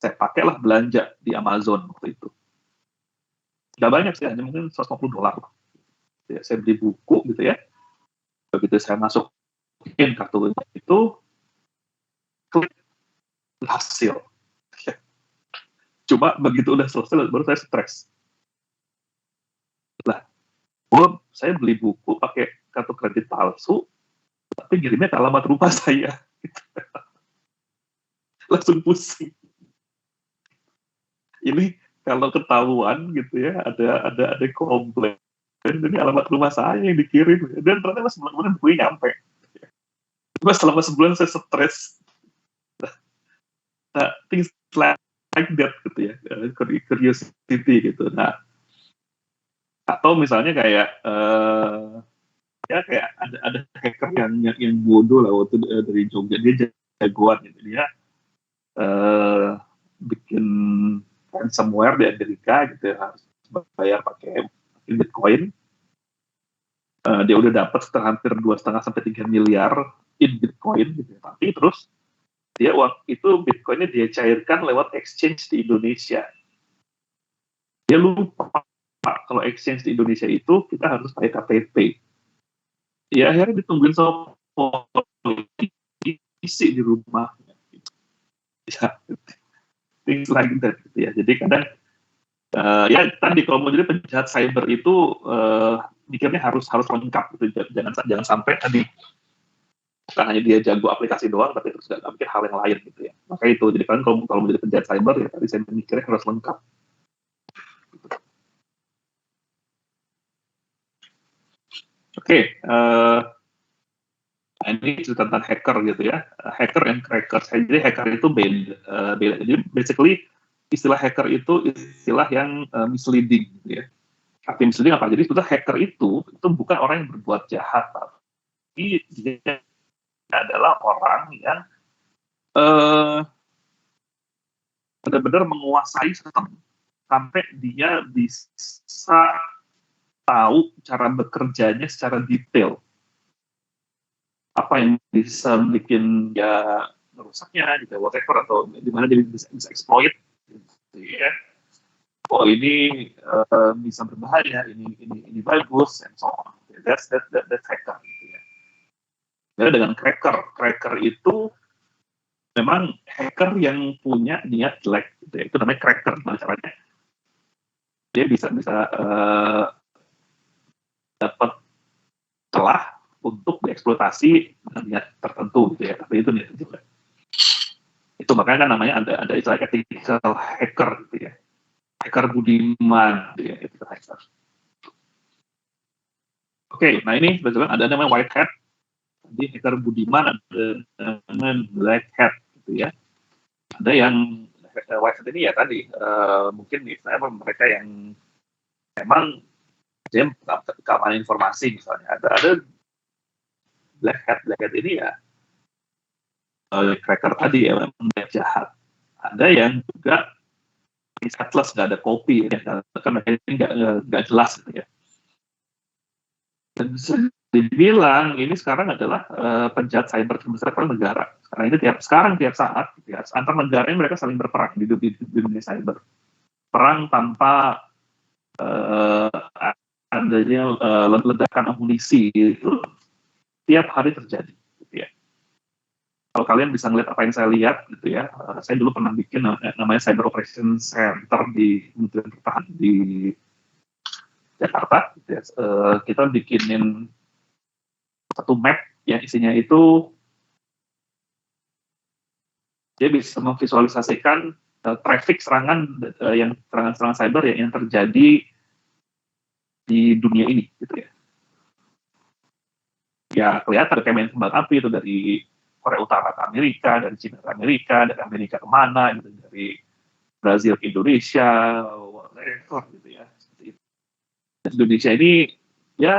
saya pakailah belanja di Amazon waktu itu. Nggak banyak sih, hanya mungkin $150. Ya, saya beli buku gitu ya. Begitu saya masukin kartu itu, klik hasil. Cuma begitu udah selesai baru saya stres. Lah, saya beli buku pakai kartu kredit palsu, tapi ngirimnya ke alamat rumah saya. Langsung pusing. Ini kalau ketahuan gitu ya, ada komplain ini alamat rumah saya yang dikirim, dan ternyata sebulan kemudian bukunya nyampe. Cuma selama sebulan saya stres. Nah, things like that gitu ya, curiosity gitu. Nah, atau misalnya kayak ya kayak ada hacker yang bodoh lah waktu dari Jogja, dia jagoan gitu, dia bikin ransomware di Amerika gitu ya, harus bayar pakai Bitcoin. Dia udah dapat hampir 2,5 sampai 3 miliar in Bitcoin gitu ya. Tapi terus dia uang itu Bitcoinnya dia cairkan lewat exchange di Indonesia. Dia lupa kalau exchange di Indonesia itu kita harus pakai KTP. Ya akhirnya ditungguin sama polisi di rumah. Ya, things like that gitu ya. Jadi kadang ya tadi kalau mau jadi penjahat cyber itu mikirnya harus lengkap gitu. Jangan sampai tadi bukan hanya dia jago aplikasi doang, tapi terus nggak mikir hal yang lain gitu ya. Maka itu, jadi kan kalau mau jadi penjahat cyber ya tadi saya mikirnya harus lengkap. Oke, ini cerita tentang hacker gitu ya, hacker and crackers. Jadi hacker itu beda. Jadi basically istilah hacker itu istilah yang misleading gitu ya. Arti misleading apa? Jadi sebetulnya hacker itu bukan orang yang berbuat jahat, tapi dia adalah orang yang benar-benar menguasai sistem sampai dia bisa tahu cara bekerjanya secara detail. Apa yang bisa bikin ya merusaknya, gitu, whatever, atau di mana dia bisa exploit, gitu ya. Oh ini bisa berbahaya, ini bagus, and so on. That's hacker, gitu ya. Beda dengan cracker itu memang hacker yang punya niat jelek, gitu ya. Itu namanya cracker, caranya dia bisa dapat celah untuk dieksploitasi dengan niat tertentu gitu ya, tapi itu niat jelek. Itu makanya kan namanya ada istilah ethical hacker gitu ya, hacker budiman gitu ya, ethical hacker. Oke, nah ini sebetulnya ada namanya white hat, jadi hacker budiman, ada namanya black hat gitu ya. Ada yang white hat ini ya tadi mungkin misalnya mereka yang memang dia keamanan informasi misalnya, ada black hat ini ya cracker tadi ya memang jahat. Ada yang juga stateless, nggak ada kopi ya, karena ini nggak jelas gitu ya. Dan bisa dibilang ini sekarang adalah penjahat cyber terbesar per negara. Karena ini tiap saat gitu ya, antar negara ini mereka saling berperang di dunia cyber. Perang tanpa adanya ledakan amunisi itu tiap hari terjadi gitu ya. Kalau kalian bisa ngeliat apa yang saya lihat gitu ya, saya dulu pernah bikin namanya Cyber Operation Center di Kementerian Pertahanan di Jakarta gitu ya. Kita bikinin satu map yang isinya itu dia bisa memvisualisasikan traffic serangan cyber yang terjadi di dunia ini gitu ya. Ya kelihatan kayak main kembang api itu dari Korea Utara ke Amerika, dari Cina ke Amerika, dari Amerika kemana gitu, dari Brazil ke Indonesia, whatever gitu ya. Seperti itu. Dan Indonesia ini ya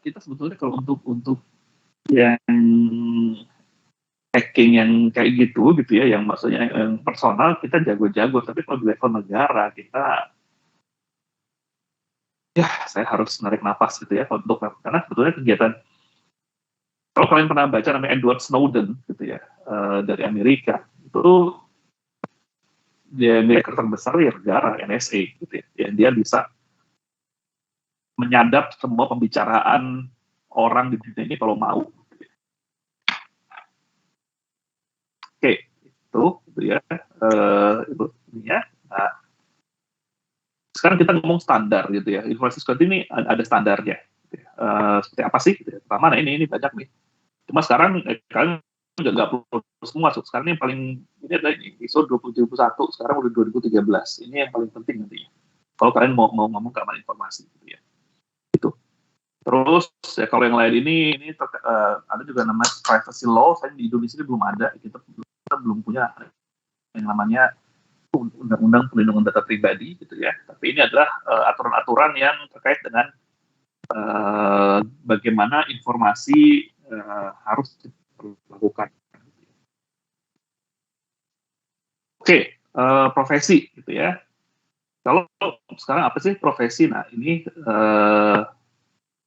kita sebetulnya kalau untuk yang hacking yang kayak gitu ya, yang maksudnya yang personal kita jago-jago, tapi kalau di level negara kita ya saya harus narik nafas gitu ya untuk, karena sebetulnya kegiatan, kalau kalian pernah baca namanya Edward Snowden gitu ya, dari Amerika, itu dia hacker terbesar ya negara NSA gitu ya, yang dia bisa menyadap semua pembicaraan orang di dunia ini kalau mau. Gitu ya. Oke, itu ya, itu ya. Nah, sekarang kita ngomong standar gitu ya, informasi security ini ada standarnya. Gitu ya. Seperti apa sih? Gitu ya. Pertama, nah ini banyak nih. Cuma sekarang kalian nggak perlu semua. Sekarang ini yang paling ini adalah ISO 20071. Sekarang udah 2013. Ini yang paling penting nantinya. Kalau kalian mau ngomong keamanan informasi, gitu ya. Terus ya kalau yang lain ini ada juga namanya privacy law. Saya di Indonesia ini belum ada, kita belum punya yang namanya undang-undang perlindungan data pribadi gitu ya. Tapi ini adalah aturan-aturan yang terkait dengan bagaimana informasi harus dilakukan. Oke, profesi gitu ya. Kalau sekarang apa sih profesi? Nah ini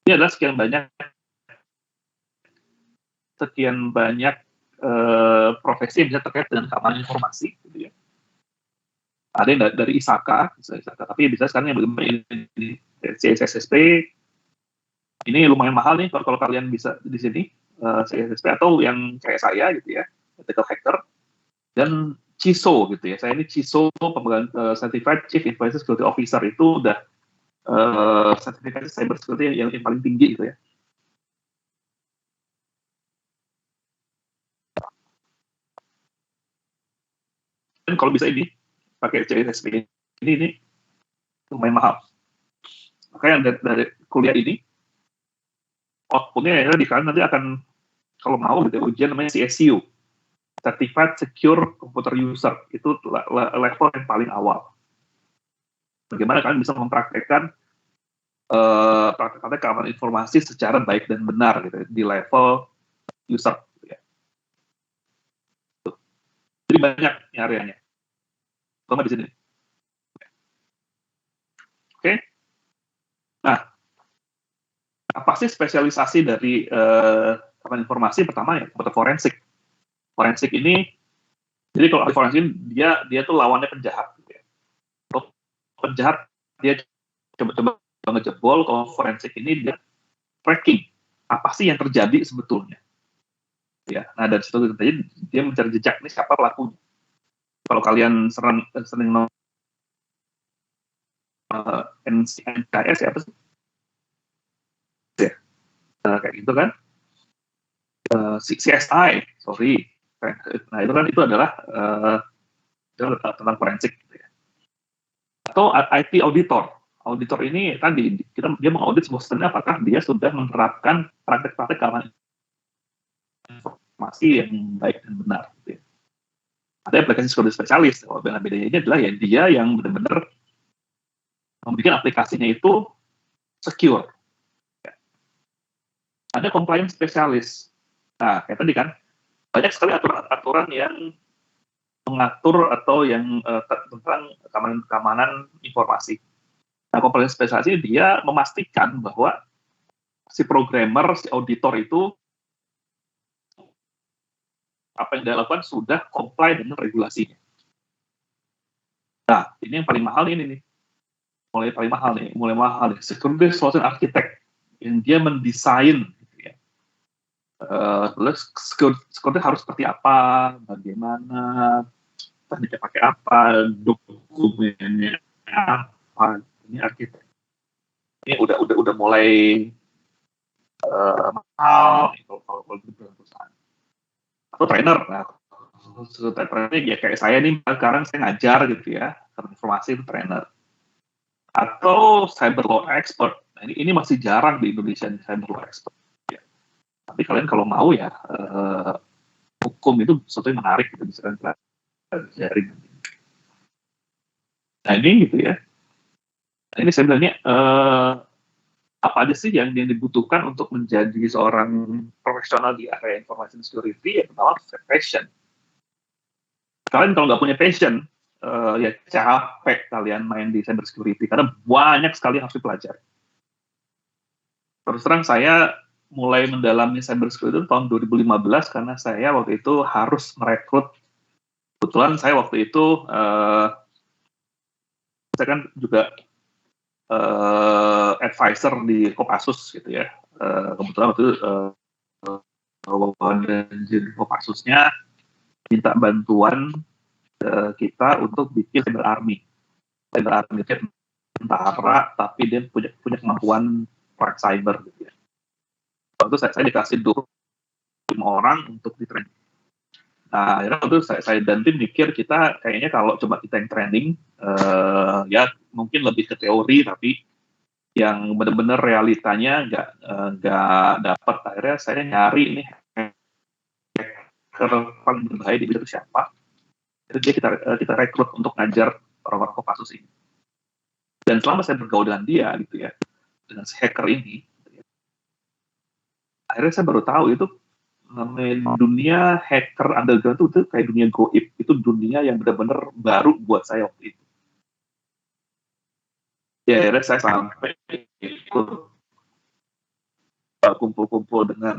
adalah sekian banyak profesi yang bisa terkait dengan keamanan informasi gitu ya. Ada yang dari ISAKA, tapi bisa sekarang yang bagaimana ini CSSP. Ini lumayan mahal nih kalau kalian bisa di sini CSSP, atau yang kayak saya gitu ya, ethical hacker, dan CISO gitu ya. Saya ini CISO, pemegang Certified Chief Information Security Officer, itu udah sertifikasi cyber security yang paling tinggi gitu ya. Dan kalau bisa ini pakai CSSP ini lumayan mahal. Makanya dari kuliah ini outputnya ya di kalian nanti akan, kalau mau gitu, ujian namanya CSU, Certified Secure Computer User. Itu level yang paling awal. Bagaimana kalian bisa mempraktekkan praktek keamanan informasi secara baik dan benar gitu di level user gitu ya. Jadi banyak areanya, terutama di sini. Oke. Nah, apa sih spesialisasi dari keamanan informasi? Pertama ya komputer forensik. Forensik ini, jadi kalau forensik ini dia tuh lawannya penjahat gitu ya. Kalau penjahat dia coba ngejebol, kalau forensik ini dia tracking apa sih yang terjadi sebetulnya ya. Nah dari situ dia mencari jejak nih siapa pelakunya. Kalau kalian sering NCIS ya, apa sih ya, kayak gitu kan, CSI, sorry. Nah itu adalah tentang forensik gitu ya. Atau IT auditor. Auditor ini tadi dia mengaudit sebuah sistem apakah dia sudah menerapkan praktek-praktek keamanan informasi yang baik dan benar. Gitu ya. Ada aplikasi security spesialis. Bedanya ini adalah ya dia yang benar-benar membuat aplikasinya itu secure. Ya. Ada compliance spesialis. Nah, kayak tadi kan banyak sekali aturan yang mengatur atau yang tentang keamanan informasi. Nah, compliance spesialis ini dia memastikan bahwa si programmer, si auditor itu apa yang dia lakukan sudah comply dengan regulasinya. Nah, ini yang paling mahal ini nih. Mulai mahal nih. Security Solution Architect yang dia mendesain gitu ya. Terus security harus seperti apa, bagaimana, tekniknya pakai apa, dokumennya apa. Ini arsitek. Ini udah mulai mahal kalau di perusahaan. Atau trainer. Nah, trainer ya kayak saya nih sekarang saya ngajar gitu ya, informasi itu trainer. Atau cyber law expert. Nah, ini masih jarang di Indonesia nih, cyber law expert. Ya. Tapi kalian kalau mau ya hukum itu sesuatu yang menarik gitu, bisa kalian pelajari. Nah ini gitu ya. Nah, ini saya bilangnya apa aja sih yang dibutuhkan untuk menjadi seorang profesional di area information security? Ya pertama passion. Kalian kalau nggak punya passion, ya capek kalian main di cyber security karena banyak sekali yang harus dipelajari. Terus terang saya mulai mendalami cyber security itu tahun 2015 karena saya waktu itu harus merekrut. Kebetulan saya waktu itu saya kan juga advisor di Kopassus gitu ya. Kebetulan waktu itu jadi Kopassusnya minta bantuan kita untuk bikin cyber army. Cyber army itu tentara tapi dia punya kemampuan perang cyber gitu ya. Waktu itu saya dikasih 25 orang untuk di training. Nah, akhirnya waktu itu saya dan tim mikir kita kayaknya kalau coba kita yang training ya mungkin lebih ke teori tapi yang benar-benar realitanya nggak dapat. Akhirnya saya nyari nih hacker paling berbahaya di bidang itu siapa. Itu dia kita rekrut untuk ngajar orang-orang Kopassus ini. Dan selama saya bergaul dengan dia gitu ya, dengan si hacker ini, gitu ya, akhirnya saya baru tahu itu namanya dunia hacker underground itu kayak dunia goib. Itu dunia yang benar-benar baru buat saya waktu itu. Ya akhirnya saya sampai ikut kumpul-kumpul dengan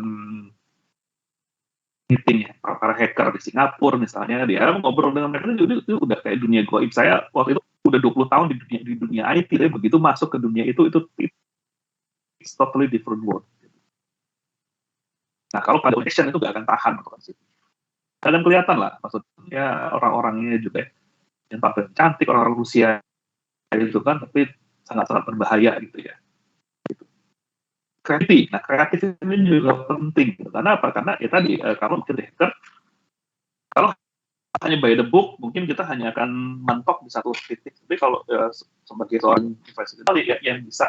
meeting ya, para hacker di Singapura misalnya, dia ngobrol dengan mereka itu udah kayak dunia goib. Saya waktu itu udah 20 tahun di dunia IT, tapi begitu masuk ke dunia itu it's totally different world. Nah kalau pada audition itu gak akan tahan kan sih. Kadang kelihatan lah, maksudnya orang-orangnya juga yang tampil cantik, orang-orang Rusia itu kan, tapi sangat-sangat berbahaya gitu ya. Kreatif. Nah, kreatif ini juga penting. Karena apa? Karena ya tadi, kalau kita hacker, kalau hanya by the book, mungkin kita hanya akan mentok di satu titik. Tapi kalau sebagai seorang investor yang bisa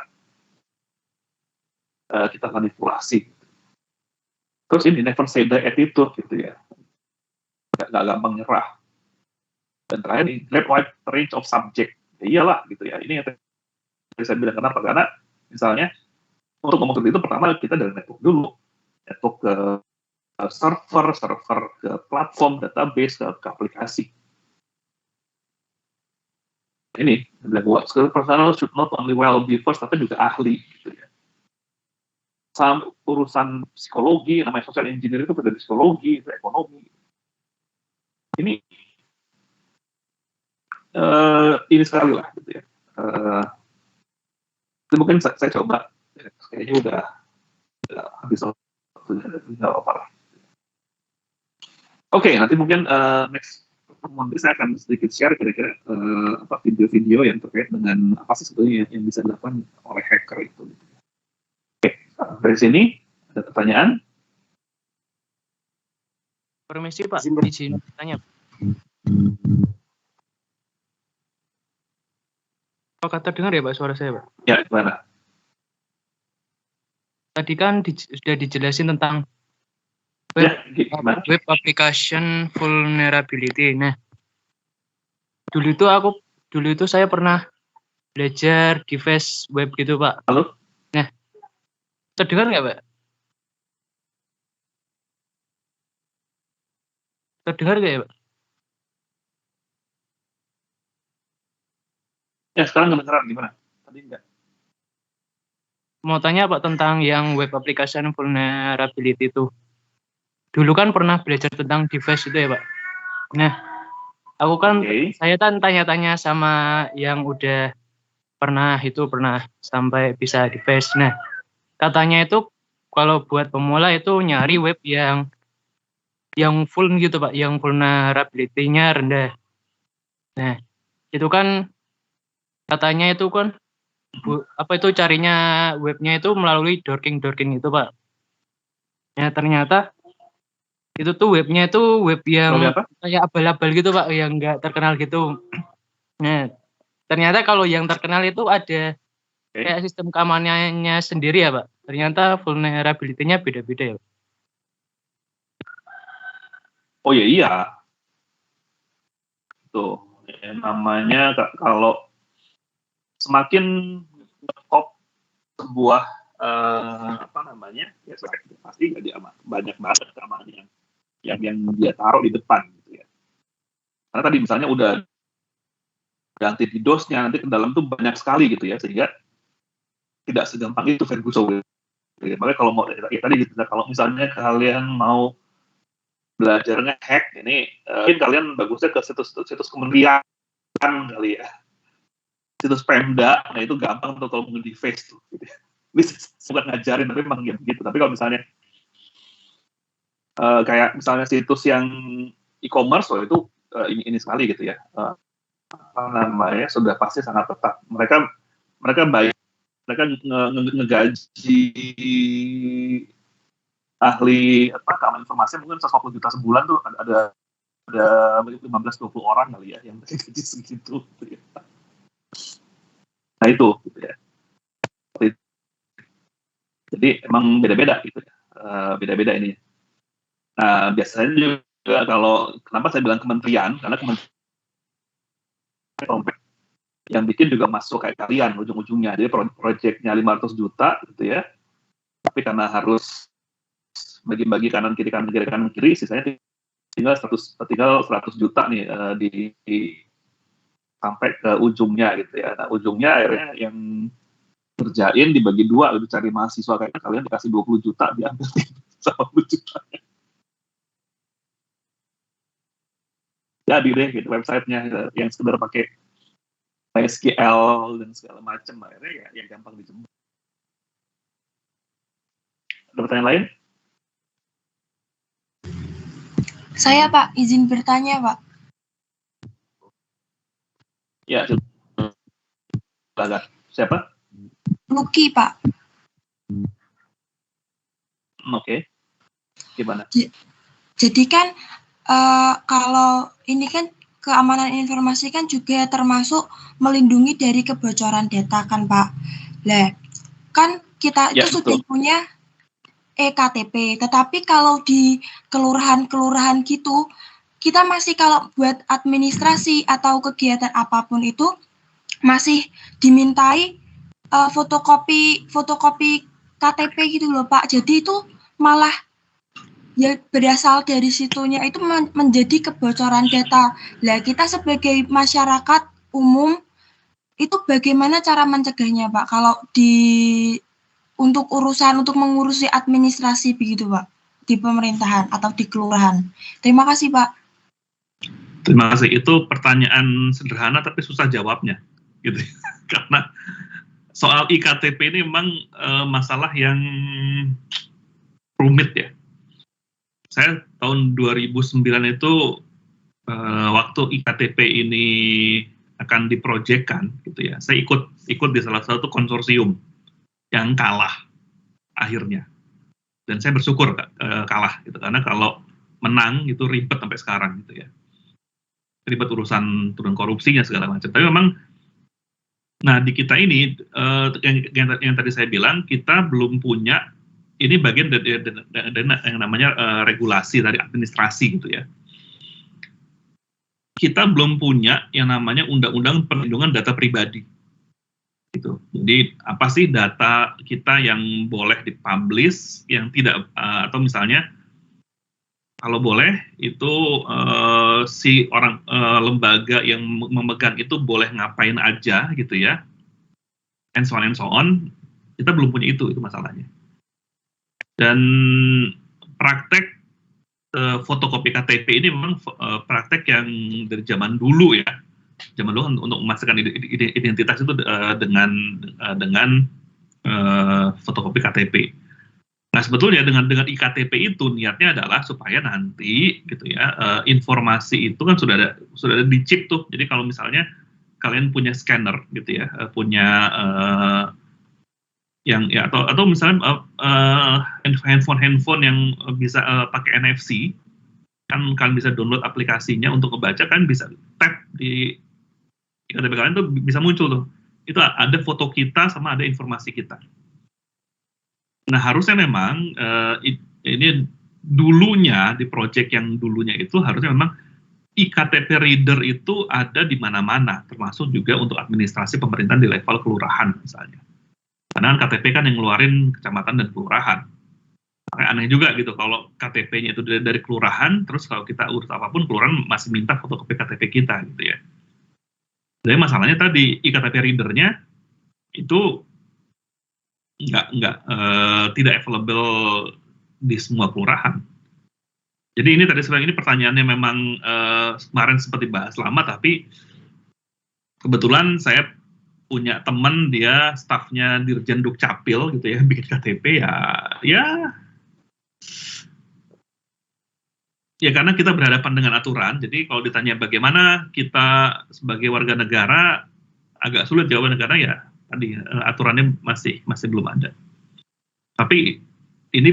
kita manipulasi. Terus ini never say die attitude gitu ya. Nggak gampang nyerah. Dan terakhir ini, great wide range of subject. Ya iyalah gitu ya. Ini yang saya bilang kenapa? Karena misalnya, untuk ngomong seperti itu, pertama kita dari network dulu. Network ke server ke platform, database, ke aplikasi. Ini, skill personal should not only well be first, tapi juga ahli. Gitu ya. Sama urusan psikologi, namanya social engineering itu dari psikologi, itu ekonomi. Ini sekali lah. Gitu ya. Mungkin saya coba, kayaknya udah habis waktunya, nggak apa-apa. Oke, nanti mungkin next pertemuan saya akan sedikit share kira-kira video-video yang terkait dengan apa sih sebetulnya yang bisa dilakukan oleh hacker itu. Oke, dari sini ada pertanyaan? Permisi Pak, izin bertanya. Apakah terdengar ya Pak suara saya Pak? Ya, gimana? Tadi kan sudah dijelasin tentang web application vulnerability. Nah, dulu itu saya pernah belajar device web gitu Pak. Halo? Nah, terdengar nggak Pak? Terdengar nggak ya Pak? Ya, sekarang kedengeran gimana? Tadi enggak. Mau tanya Pak tentang yang web application vulnerability itu. Dulu kan pernah belajar tentang device itu ya Pak. Nah, aku kan saya kan tanya-tanya sama yang udah pernah sampai bisa device. Nah, katanya itu kalau buat pemula itu nyari web yang full gitu Pak, yang vulnerability-nya rendah. Nah, itu kan katanya itu kan carinya webnya itu melalui dorking itu Pak. Ya ternyata itu tuh webnya itu web yang kayak abal-abal gitu Pak, yang nggak terkenal gitu. Nah ternyata kalau yang terkenal itu ada kayak sistem keamanannya sendiri ya Pak. Ternyata vulnerability-nya beda-beda ya Pak. Oh iya. Tuh, namanya kalau semakin top sebuah ya pasti banyak banget keamanan yang dia taruh di depan gitu ya. Karena tadi misalnya udah ganti di DOS-nya, nanti ke dalam tuh banyak sekali gitu ya, sehingga tidak segampang itu Ferguson. Makanya kalau mau tadi gitu, kalau misalnya kalian mau belajar nge-hack ini, mungkin kalian bagusnya ke situs kementerian kali ya. Situs Pemda, nah itu gampang tuh kalau mau nge-device tuh. Gitu. Bukan ngajarin, tapi memang gitu. Tapi kalau misalnya kayak misalnya situs yang e-commerce, itu ini sekali gitu ya. Sudah pasti sangat ketat. Mereka baik, mereka ngegaji ahli keamanan informasi mungkin 140 juta sebulan tuh ada 15-20 orang kali ya yang gaji segitu. Gitu ya. Nah itu gitu ya. Seperti Jadi emang beda-beda gitu, beda-beda ini. Nah biasanya juga kalau kenapa saya bilang kementerian, karena kementerian yang bikin juga masuk kayak kalian ujung-ujungnya. Jadi proyeknya 500 juta gitu ya, tapi karena harus bagi-bagi kanan kiri, sisanya tinggal 100 juta nih sampai ke ujungnya gitu ya. Nah ujungnya akhirnya yang kerjain dibagi dua, lebih cari mahasiswa kayak kalian dikasih 20 juta diambil 10 juta. Jadi deh gitu websitenya yang sekedar pakai SQL dan segala macam, akhirnya ya gampang dijemur. Ada pertanyaan lain? Saya Pak, izin bertanya Pak. Ya, silakan. Siapa? Lucky Pak. Oke. Gimana? Jadi kan kalau ini kan keamanan informasi kan juga termasuk melindungi dari kebocoran data kan Pak. Lah, kan kita itu sudah punya EKTP, tetapi kalau di kelurahan-kelurahan gitu, kita masih kalau buat administrasi atau kegiatan apapun itu masih dimintai fotokopi KTP gitu loh Pak. Jadi itu malah ya berasal dari situnya itu menjadi kebocoran data. Lah kita sebagai masyarakat umum itu bagaimana cara mencegahnya Pak? Kalau untuk mengurusi administrasi begitu Pak, di pemerintahan atau di kelurahan. Terima kasih Pak. Terima kasih. Itu pertanyaan sederhana tapi susah jawabnya, gitu. Karena soal IKTP ini memang masalah yang rumit ya. Saya tahun 2009 itu waktu IKTP ini akan diprojekkan, gitu ya. Saya ikut di salah satu konsorsium yang kalah akhirnya, dan saya bersyukur kalah gitu, karena kalau menang itu ribet sampai sekarang gitu ya, ribet urusan turun korupsinya segala macam. Tapi memang, nah di kita ini yang tadi saya bilang, kita belum punya, ini bagian dari yang namanya regulasi dari administrasi gitu ya. Kita belum punya yang namanya undang-undang perlindungan data pribadi. Gitu. Jadi apa sih data kita yang boleh dipublish, yang tidak, atau misalnya kalau boleh itu si orang lembaga yang memegang itu boleh ngapain aja gitu ya, and so on. Kita belum punya itu masalahnya. Dan praktek fotokopi KTP ini memang praktek yang dari zaman dulu ya. Zaman dulu untuk memastikan identitas itu dengan fotokopi KTP. Nah sebetulnya dengan IKTP itu niatnya adalah supaya nanti gitu ya, informasi itu kan sudah ada di chip tuh. Jadi kalau misalnya kalian punya scanner gitu ya, punya yang ya atau misalnya handphone yang bisa pakai NFC, kan kalian bisa download aplikasinya untuk membaca, kan bisa tap di IKTP kalian tuh bisa muncul tuh. Itu ada foto kita sama ada informasi kita. Nah harusnya memang ini dulunya di project yang dulunya itu harusnya memang IKTP reader itu ada di mana-mana, termasuk juga untuk administrasi pemerintahan di level kelurahan misalnya. Karena KTP kan yang ngeluarin kecamatan dan kelurahan. Makanya aneh juga gitu kalau KTP-nya itu dari kelurahan, terus kalau kita urus apapun kelurahan masih minta fotokopi KTP kita gitu ya. Jadi masalahnya tadi IKTP readernya itu tidak available di semua kelurahan. Jadi ini tadi sebenarnya ini pertanyaannya memang kemarin sempat dibahas lama, tapi kebetulan saya punya teman, dia stafnya Dirjen Dukcapil gitu ya, bikin KTP ya karena kita berhadapan dengan aturan. Jadi kalau ditanya bagaimana kita sebagai warga negara, agak sulit jawaban negara ya tadi aturannya masih belum ada. Tapi ini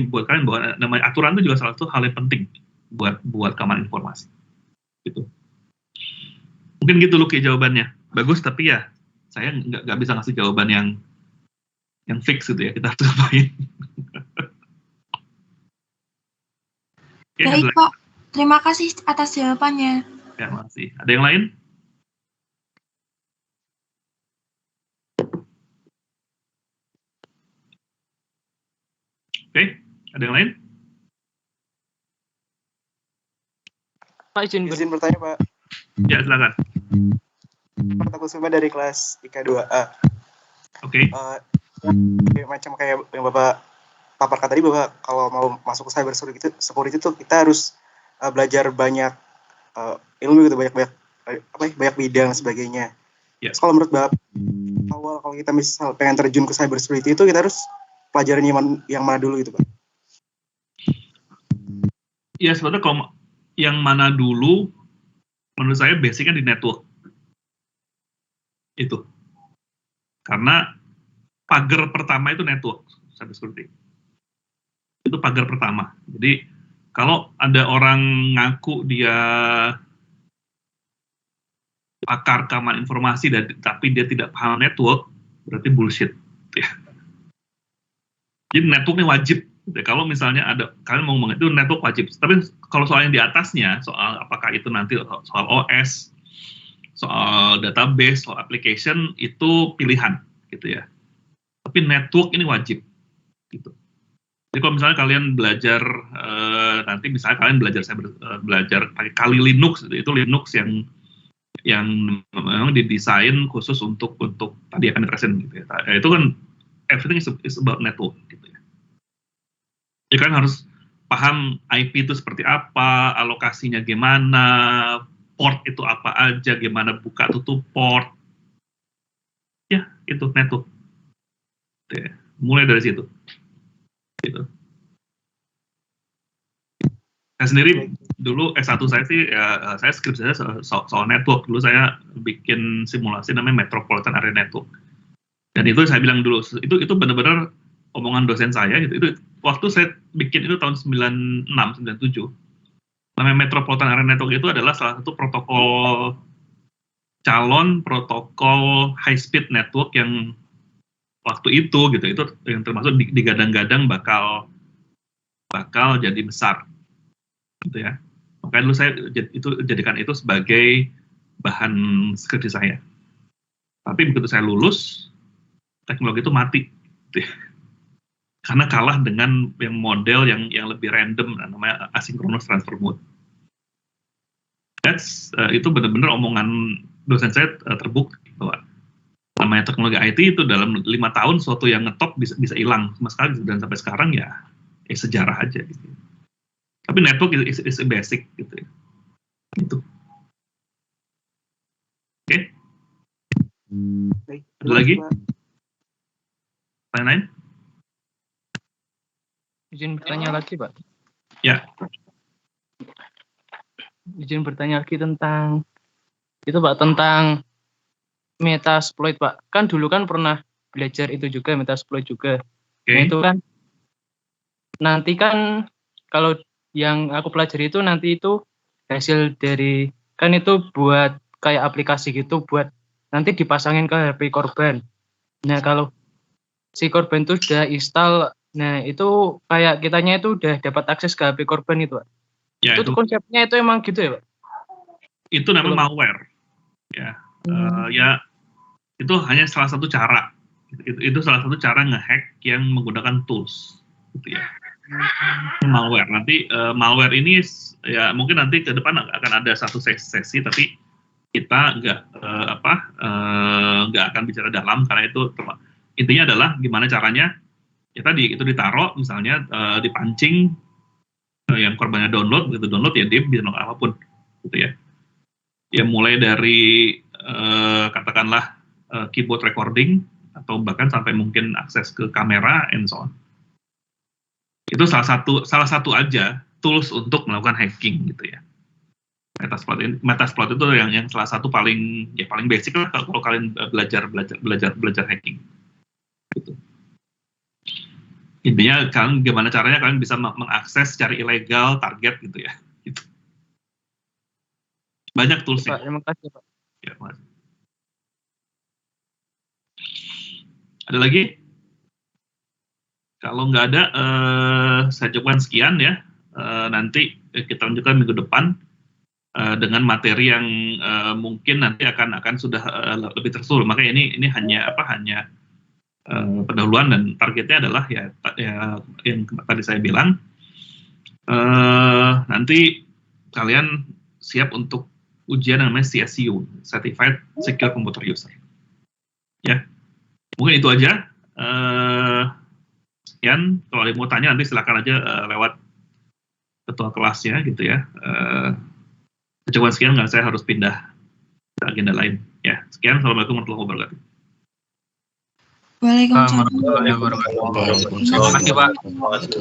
buat kalian bahwa namanya aturan itu juga salah satu hal yang penting buat keamanan informasi. Gitu. Mungkin gitu Luki jawabannya. Bagus, tapi ya saya nggak bisa ngasih jawaban yang yang fix gitu ya, kita harus ngapain. Oke, Baik Pak, terima kasih atas jawabannya. Ya, makasih. Ada yang lain? Oke, ada yang lain? Pak izin bertanya Pak. Ya, silakan. Aku Kusuma dari kelas IK 2A. Oke. Macam kayak yang Bapak paparkan tadi, bahwa kalau mau masuk ke cyber security itu kita harus belajar banyak ilmu gitu, banyak bidang dan sebagainya. Yeah. Kalau menurut Bapak, awal kalau kita misal pengen terjun ke cyber security itu kita harus pelajaran yang mana dulu gitu Pak? Ya, sebenarnya kalau yang mana dulu, menurut saya basicnya di network. Itu. Karena pagar pertama itu network, cyber security. Itu pagar pertama. Jadi, kalau ada orang ngaku dia pakar keamanan informasi, tapi dia tidak paham network, berarti bullshit. Ya. Jadi networknya wajib. Kalau misalnya kalian mau ngomong itu network wajib. Tapi kalau soal yang di atasnya, soal apakah itu nanti soal OS, soal database, soal application, itu pilihan, gitu ya. Tapi network ini wajib, gitu. Jadi kalau misalnya kalian belajar nanti misalnya kalian belajar pakai Kali Linux, itu Linux yang memang didesain khusus untuk tadi akan diterusin gitu ya. Itu kan everything is about network, gitu ya. Ya kan harus paham IP itu seperti apa, alokasinya gimana, port itu apa aja, gimana buka tutup port. Ya, itu network. Ya, mulai dari situ. Gitu. Saya sendiri dulu S1 saya sih, ya, saya skripsi saya soal network. Dulu saya bikin simulasi namanya Metropolitan Area Network. Dan itu saya bilang dulu, itu benar-benar omongan dosen saya gitu. Itu waktu saya bikin itu tahun 96, 97. Namanya Metropolitan Area Network itu adalah salah satu calon protokol high speed network yang waktu itu gitu, itu yang termasuk digadang-gadang bakal jadi besar gitu ya. Makanya dulu saya jadikan itu sebagai bahan skripsi saya. Tapi begitu saya lulus, teknologi itu mati gitu ya. Karena kalah dengan yang model yang lebih random, namanya asynchronous transfer mode. Itu benar-benar omongan dosen saya terbukti bahwa namanya teknologi IT itu dalam 5 tahun suatu yang ngetop bisa hilang sama sekali, dan sampai sekarang ya sejarah aja gitu. Tapi network is a basic gitu ya. Gitu. Oke. Ada lagi? Lain-lain? Izin bertanya lagi, Pak. Ya. Izin bertanya lagi tentang itu, Pak, tentang Metasploit, Pak. Kan dulu kan pernah belajar itu juga, Metasploit juga. Okay. Nah, itu kan nanti kan kalau yang aku pelajari itu nanti itu hasil dari, kan itu buat kayak aplikasi gitu, buat nanti dipasangin ke HP korban. Nah, kalau si korban itu sudah install, nah itu kayak kitanya itu udah dapat akses ke HP korban itu, Pak. Ya, itu konsepnya itu emang gitu ya, Pak? Itu namanya malware. Ya, ya itu hanya salah satu cara. Itu salah satu cara ngehack yang menggunakan tools, gitu ya. Malware. Nanti malware ini ya mungkin nanti ke depan akan ada satu sesi, tapi kita nggak akan bicara dalam karena itu intinya adalah gimana caranya ya tadi itu ditaruh misalnya dipancing yang korbannya download, begitu download ya dia bisa download apapun gitu ya. Ya mulai dari katakanlah keyboard recording atau bahkan sampai mungkin akses ke kamera and so on. Itu salah satu aja tools untuk melakukan hacking gitu ya. Metasploit itu yang salah satu paling basic lah kalau kalian belajar hacking. Gitu. Intinya kalian gimana caranya kalian bisa mengakses secara ilegal target gitu ya. Gitu. Banyak toolsnya. Pak, terima kasih, Pak. Ya, makasih. Ada lagi? Kalau nggak ada, saya cukupkan sekian ya. Nanti kita lanjutkan minggu depan dengan materi yang mungkin nanti akan sudah lebih tersusun. Makanya ini hanya pendahuluan, dan targetnya adalah ya yang tadi saya bilang, nanti kalian siap untuk ujian namanya CSU, Certified Secure Computer User. Ya, mungkin itu aja. Sekian, kalau ada yang mau tanya nanti silakan aja lewat ketua kelasnya gitu ya. Coba sekian, nggak saya harus pindah ke agenda lain. Ya, sekian. Assalamualaikum warahmatullahi wabarakatuh. Waalaikumsalam. Waalaikumsalam. Terima kasih Pak.